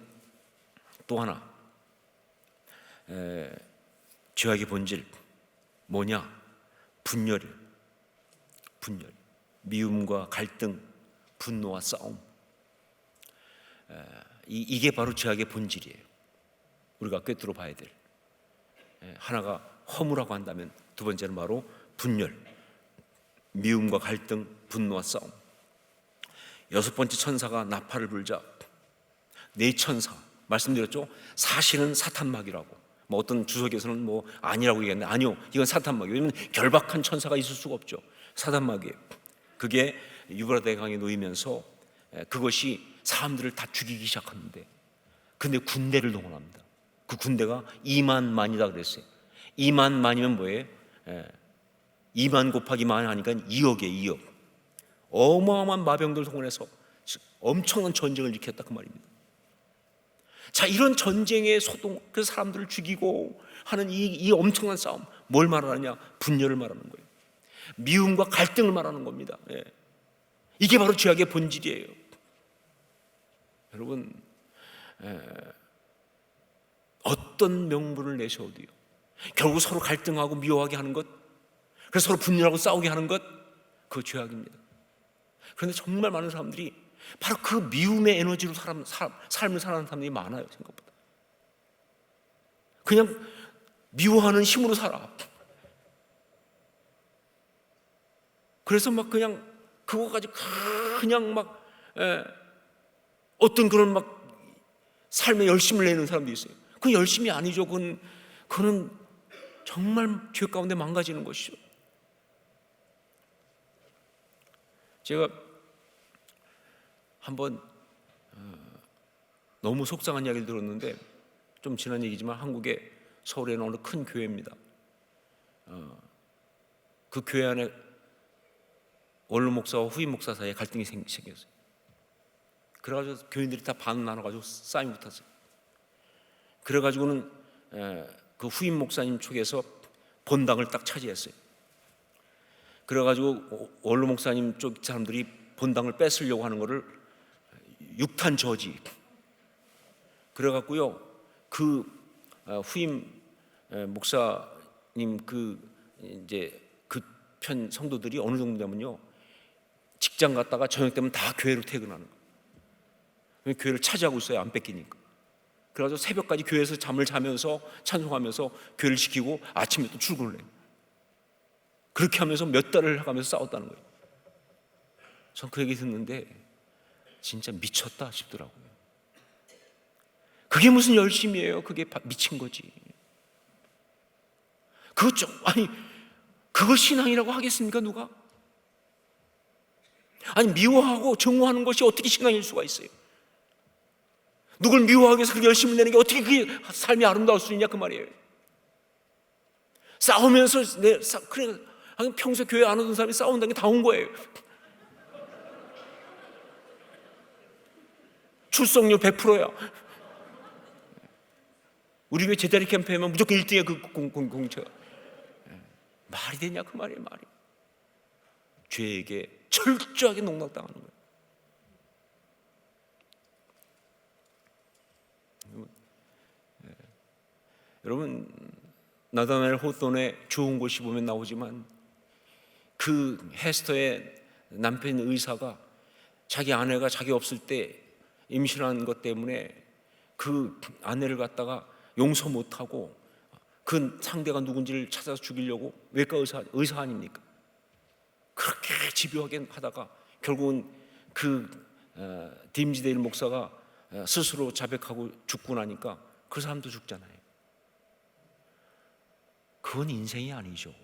또 하나, 죄악의 본질 뭐냐? 분열이에요. 분열, 미움과 갈등, 분노와 싸움. 이게 바로 죄악의 본질이에요. 우리가 꿰뚫어 봐야 될. 하나가 허무라고 한다면 두 번째는 바로 분열, 미움과 갈등, 분노와 싸움. 여섯 번째 천사가 나팔을 불자 네 천사, 말씀드렸죠? 사실은 사탄마귀라고. 뭐 어떤 주석에서는 뭐 아니라고 얘기했는데 아니요, 이건 사탄마귀. 왜냐하면 결박한 천사가 있을 수가 없죠. 사탄마귀예요. 그게 유브라데 강에 놓이면서 그것이 사람들을 다 죽이기 시작하는데, 근데 군대를 동원합니다. 그 군대가 2만만이다 그랬어요. 2만만이면 뭐예요? 2만 곱하기 만 하니까 2억이에요. 2억. 어마어마한 마병들 동원해서 엄청난 전쟁을 일으켰다 그 말입니다. 자, 이런 전쟁의 소동, 그 사람들을 죽이고 하는 이 엄청난 싸움, 뭘 말하느냐? 분열을 말하는 거예요. 미움과 갈등을 말하는 겁니다. 이게 바로 죄악의 본질이에요. 여러분, 어떤 명분을 내셔도요, 결국 서로 갈등하고 미워하게 하는 것, 그래서 서로 분열하고 싸우게 하는 것, 그거 죄악입니다. 그런데 정말 많은 사람들이 바로 그 미움의 에너지로 삶을 살아가는 사람들이 많아요. 생각보다 그냥 미워하는 힘으로 살아. 그래서 막 그냥 그거 가지고 그냥 막 어떤 그런 막 삶에 열심을 내는 사람도 있어요. 그건 열심이 아니죠. 그거는 정말 죄 가운데 망가지는 것이죠. 제가 한번 너무 속상한 이야기를 들었는데, 좀 지난 얘기지만 한국의 서울에 있는 어느 큰 교회입니다. 그 교회 안에 원로 목사와 후임 목사 사이에 갈등이 생겼어요. 그래가지고 교인들이 다 반 나눠가지고 싸움이 붙었어요. 그래가지고는 그 후임 목사님 쪽에서 본당을 딱 차지했어요. 그래가지고 원로 목사님 쪽 사람들이 본당을 뺏으려고 하는 거를 육탄 저지. 그래갖고요, 그 후임 목사님 이제 그 편 성도들이 어느 정도 되면요, 직장 갔다가 저녁 되면 다 교회로 퇴근하는 거예요. 교회를 차지하고 있어요. 안 뺏기니까. 그래가지고 새벽까지 교회에서 잠을 자면서 찬송하면서 교회를 지키고 아침에 또 출근을 해요. 그렇게 하면서 몇 달을 가면서 싸웠다는 거예요. 전 그 얘기 듣는데 진짜 미쳤다 싶더라고요. 그게 무슨 열심이에요? 그게 미친 거지. 그거 신앙이라고 하겠습니까? 누가? 아니, 미워하고 증오하는 것이 어떻게 신앙일 수가 있어요? 누굴 미워하기 위해서 그렇게 열심히 내는 게 어떻게 그게 삶이 아름다울 수 있냐 그 말이에요. 싸우면서 그래, 평소에 교회 안 오던 사람이 싸운다는 게 다 온 거예요. 출석률 100%야. 우리 교회 제자리 캠페인은 무조건 1등이야 그 공채가. 말이 되냐 그 말이에요. 말이. 죄에게 철저하게 농락당하는 거예요. 여러분, 나다나엘 호돈의 좋은 곳이 보면 나오지만, 그 헤스터의 남편 의사가 자기 아내가 자기 없을 때 임신한 것 때문에 그 아내를 갖다가 용서 못하고 그 상대가 누군지를 찾아서 죽이려고, 외과 의사 아닙니까? 그렇게 집요하게 하다가 결국은 그 딤지데일 목사가 스스로 자백하고 죽고 나니까 그 사람도 죽잖아요. 그건 인생이 아니죠.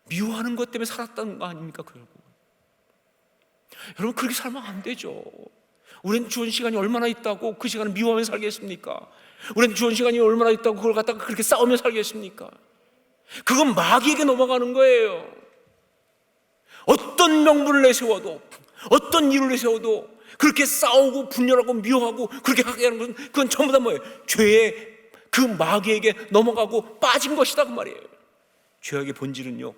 미워하는 것 때문에 살았다는 거 아닙니까? 결국 여러분, 그렇게 살면 안 되죠. 우리는 주어진 시간이 얼마나 있다고 그 시간을 미워하며 살겠습니까? 우리는 주어진 시간이 얼마나 있다고 그걸 갖다가 그렇게 싸우며 살겠습니까? 그건 마귀에게 넘어가는 거예요. 어떤 명분을 내세워도, 어떤 이유를 내세워도 그렇게 싸우고 분열하고 미워하고 그렇게 하게 하는 것은 그건 전부 다 뭐예요? 죄의 그 마귀에게 넘어가고 빠진 것이다, 그 말이에요. 죄악의 본질은요,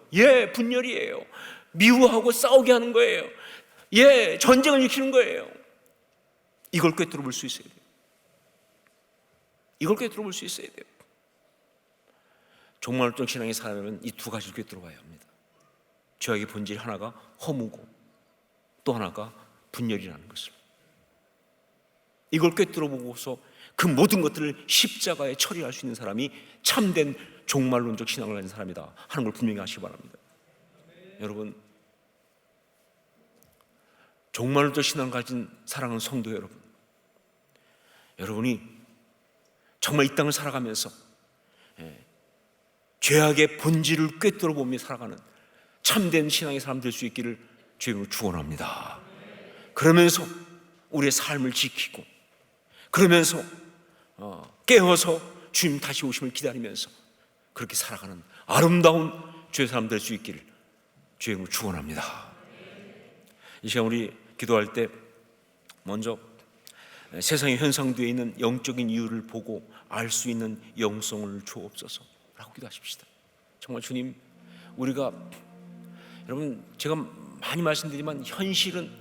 분열이에요. 미워하고 싸우게 하는 거예요. 전쟁을 일으키는 거예요. 이걸 꿰뚫어 볼 수 있어야 돼요. 이걸 꿰뚫어 볼 수 있어야 돼요. 종말론적 신앙의 사람은 이 두 가지를 꿰뚫어 봐야 합니다. 죄악의 본질 하나가 허무고 또 하나가 분열이라는 것을. 이걸 꿰뚫어 보고서 그 모든 것들을 십자가에 처리할 수 있는 사람이 참된 종말론적 신앙을 가진 사람이다 하는 걸 분명히 아시기 바랍니다. 여러분, 종말론적 신앙을 가진 사랑하는 성도 여러분, 여러분이 정말 이 땅을 살아가면서 죄악의 본질을 꿰뚫어 보며 살아가는 참된 신앙의 사람 될 수 있기를 주님으로 축원합니다. 그러면서 우리의 삶을 지키고, 그러면서 깨어서 주님 다시 오심을 기다리면서 그렇게 살아가는 아름다운 주의 사람 될 수 있기를 주님으로 축원합니다. 이 시간 우리 기도할 때 먼저 세상에 현상되어 있는 영적인 이유를 보고 알 수 있는 영성을 주옵소서 라고 기도하십시다. 정말 주님, 우리가, 여러분, 제가 많이 말씀드리지만 현실은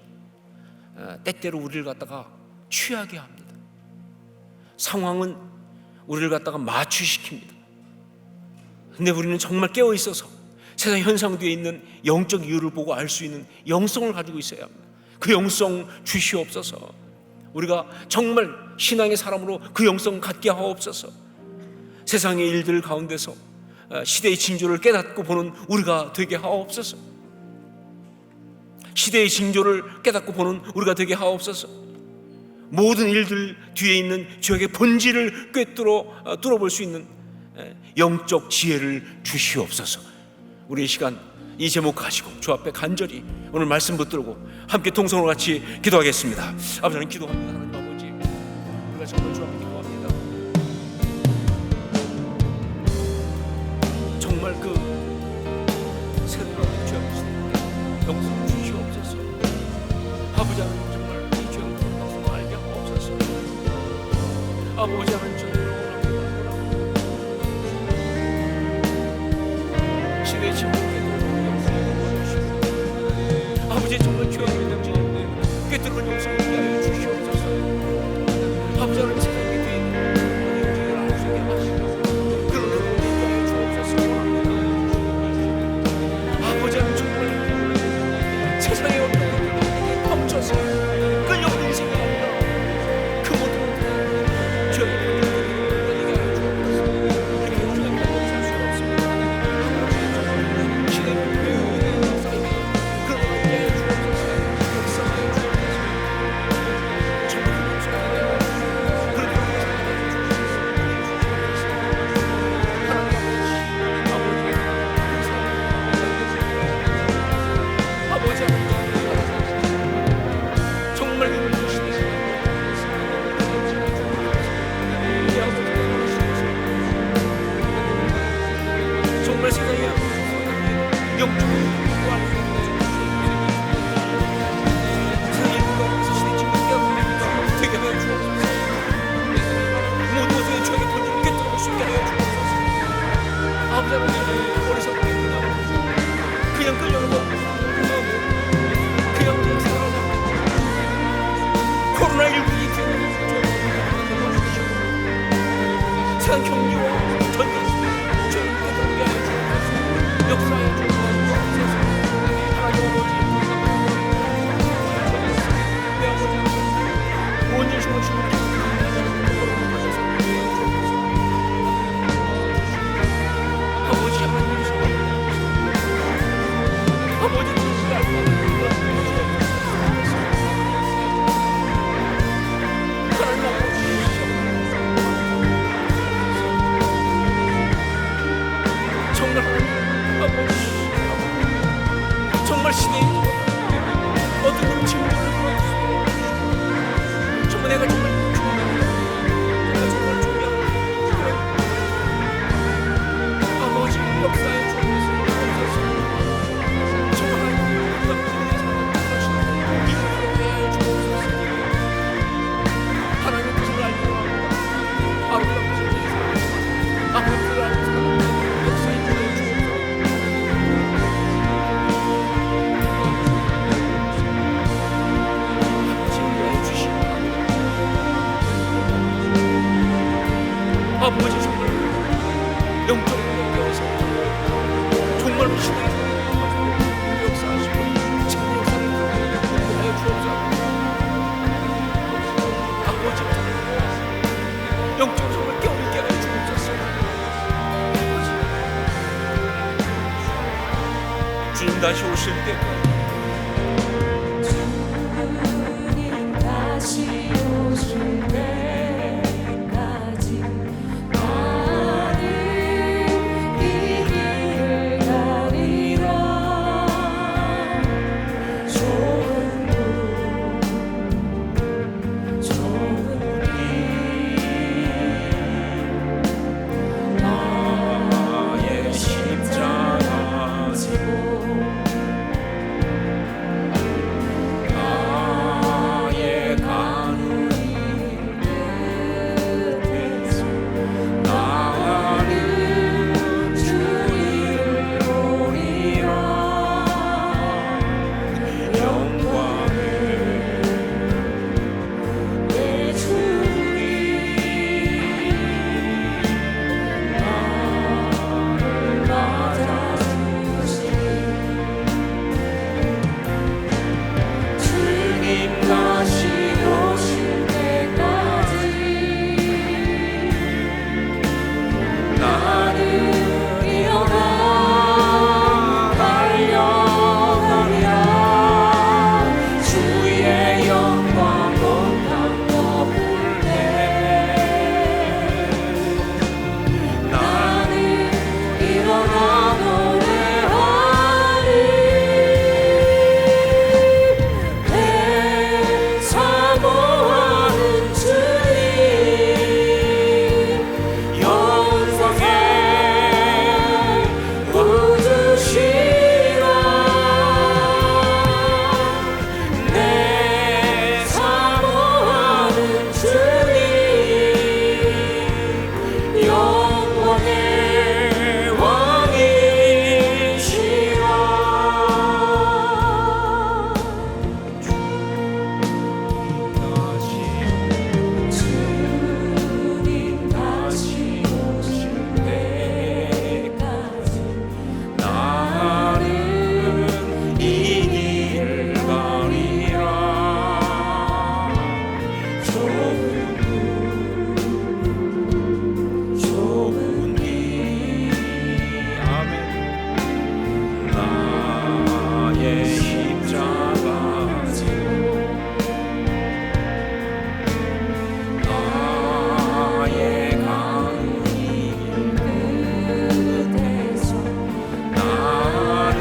때때로 우리를 갖다가 취하게 합니다. 상황은 우리를 갖다가 마취시킵니다. 근데 우리는 정말 깨어 있어서 세상 현상되어 있는 영적 이유를 보고 알 수 있는 영성을 가지고 있어야 합니다. 그 영성 주시옵소서. 우리가 정말 신앙의 사람으로 그 영성 갖게 하옵소서. 세상의 일들 가운데서 시대의 징조를 깨닫고 보는 우리가 되게 하옵소서. 시대의 징조를 깨닫고 보는 우리가 되게 하옵소서. 모든 일들 뒤에 있는 죄악의 본질을 꿰뚫어 뚫어볼 수 있는 영적 지혜를 주시옵소서. 우리의 시간 이 제목 가지고 주 앞에 간절히 오늘 말씀 붙들고 함께 통성으로 같이 기도하겠습니다. 아버지, 하나님 기도합니다. 하나님 아버지, 우리가 정말 주 앞에 기도합니다. 정말 그 새로운 죄 없으시는 영성 주시옵소서. 아버지, 하나님 정말 이 죄 없는 영성 알게 하옵소서. 아버지, 하나님 정말 시대의 침묵에 아버지, 정말 죄악을 명제하는데 꿰뚫은 영성을 위하여 주시옵소서. 아버지, 하나님 세상에 뒤에 있는 영적을 알 수 있게 하시고 그런 영을 위하여 주옵소서. 아버지, 하나님 정말 세상의 어떤 것들에게 멈춰서 끌려오는 인생이 아니라 그 모든 것들에 죄악의 본질을 끌리게 하여 주옵소서. 이렇게 주님께 살 수가 없습니다. 시대의 문제에 쌓이는 그런 것을 깨 주옵소서. 역사하여 주옵소서. 정말 그 역사하여 주옵소서. 그런 역사하여 주옵소서. 아버지, 정말 그 시대에 정말 세상에 영적으로 구할 수 있는 세상의 일부가 시대 지금 깨어납니다. 되게 하여 주옵소서. 모든 것의 죄악의 본질을 깨뜨려 수 있게 하여 주옵소서. 아버지, 하나님 어리석게 그냥 끌려오고 그냥 살아가고 코로나19 이 죄악의 세상 경기와 전쟁 속에 죄를 깨닫게 하여 주옵소서. 역사하여 주옵소서. 하나님 아버지, 내 아버지, 온 인생을 주님께 아버지, 하나님 아버지, 주님께 하나님 아버지, 다시 오실 때 주님 다시 오실 때까지 나는 이 길을 가리라. 좋은 길 나의 십자가 지고 나의 가는 끝에서 나는 주를 보리라. 영광의 내 주님 나를 맞아주시. 주님 다시 오실 때까지 나는 일어나 달려가리라. 주의 영광 온 땅 덮을 때 나는 일어나 노래하리. 내 사모하는 주님 영광의 우주시라. 내 사모하는 주님 영광의 왕이시라. 주님 다시 오실 때까지 나는 이 길 가리라. 좁은 길 아멘. 나의 십자가 지고 나의 가는 길 끝에서 나는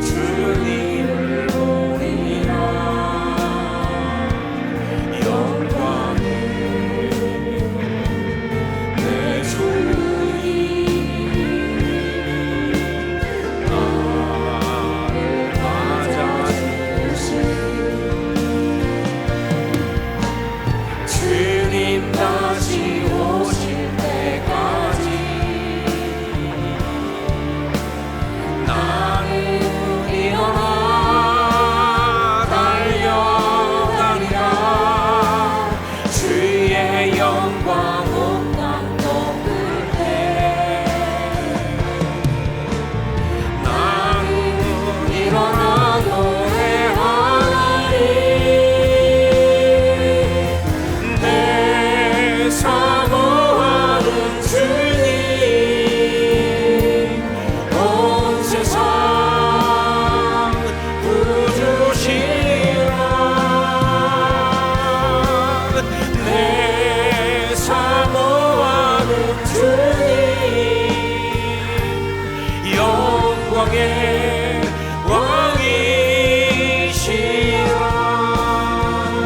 주님을 보리라. 영광의 내 주님 나를 맞아주시. 주님 다시 오실 때까지 나는 일어나 달려가리라. 주의 영광 온 땅 덮을 때 나는 일어나 노래하리. 내 사모하는 주님 온 세상 구주시라. 내 사모하는 주님 영광의 왕이시라.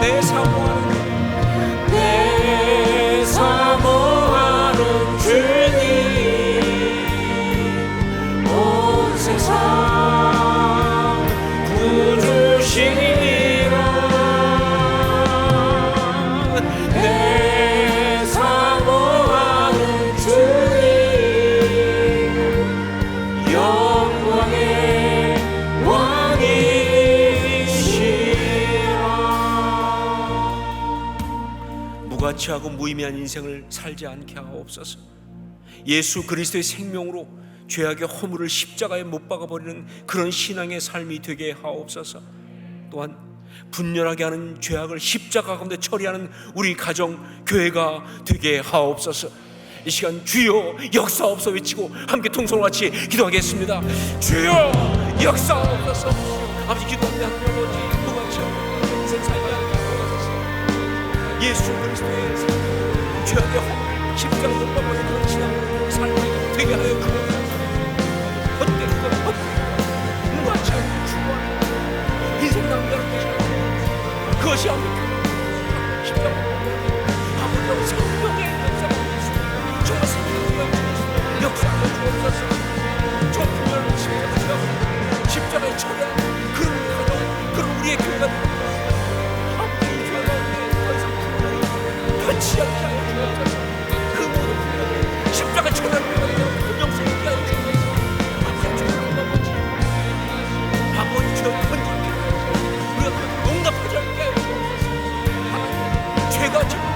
내 사모하는 주님 온 세상 구주시라. 내 사모하는 주님 영광의 왕이시라. 무가치하고 무의미한 인생을 살지 않게 하옵소서. 예수 그리스도의 생명으로 죄악의 허물을 십자가에 못 박아버리는 그런 신앙의 삶이 되게 하옵소서. 또한 분열하게 하는 죄악을 십자가 가운데 처리하는 우리 가정, 교회가 되게 하옵소서. 이 시간 주여 역사옵소서 외치고 함께 통성을 같이 기도하겠습니다. 주여 역사하옵소서. 아버지 기도합니다. 아버지 무관처럼 인생 살게 하옵소서. 예수 그리스도의 죄악의 십자가 못 박아서 그런 신앙으로 살게 되게 하여 주옵소서. 헛되고 무관처럼 추구하는 인생 낭비하는 것이 그것이 아무튼 십자가 아무튼 생명의 역사가 있습니다. 정말 생명의 역사가 주옵소서. 저 분열을 십자가에 처리한 그런 가정, 그런 우리의 교회가 함께 이 교회가 더 이상 변치 않게 하여 주옵소서. 그 모든 분열을 십자가에 처리한 교회가 영생 있게 하여 주옵소서. 아버지 죄를 건질게 우리가 용납하지 않게 하여 주옵소서. 하나님 죄가 정말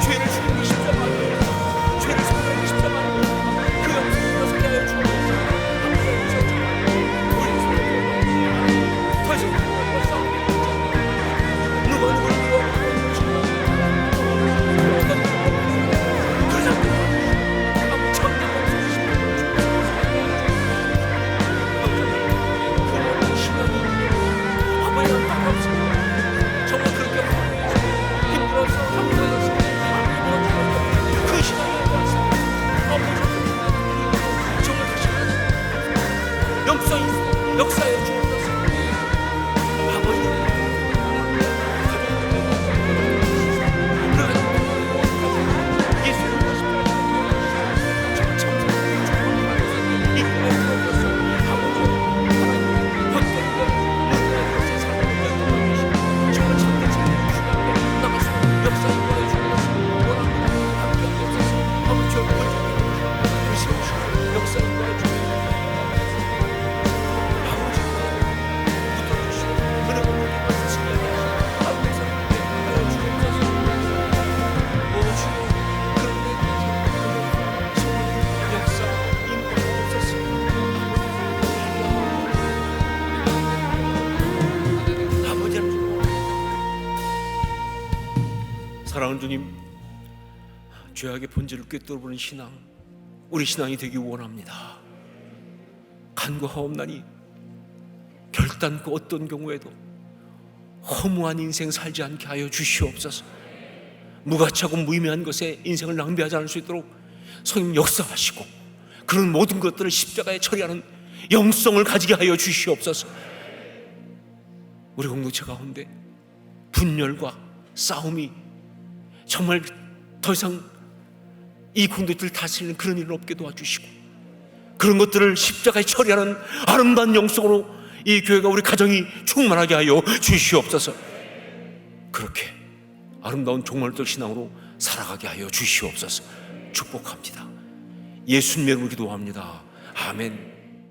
죄를 죽이기 십자가 죄를 속하기 십자가 그 영생으로 살게 하여 주옵소서. 더 이상 누구와 싸우게 누가 누구를 미워하고 그 상태로 아무 참된 영생을 아버지 안타깝습니다. 정말 그렇게 힘들어서 힘들어서 그 시간에 왔습니다. 아버지 정말 다시 역사에 주옵소서. 아버지 예수님 사랑하는 주님, 죄악의 본질을 꿰뚫어보는 신앙, 우리 신앙이 되기 원합니다. 간과하옵나니 결단코 어떤 경우에도 허무한 인생 살지 않게 하여 주시옵소서. 무가치하고 무의미한 것에 인생을 낭비하지 않을 수 있도록 성령 역사하시고 그런 모든 것들을 십자가에 처리하는 영성을 가지게 하여 주시옵소서. 우리 공동체 가운데 분열과 싸움이 정말 더 이상 이 공동체를 다스리는 그런 일은 없게 도와주시고 그런 것들을 십자가에 처리하는 아름다운 영성으로 이 교회가 우리 가정이 충만하게 하여 주시옵소서. 그렇게 아름다운 종말적 신앙으로 살아가게 하여 주시옵소서. 축복합니다. 예수님의 이름으로 기도합니다. 아멘.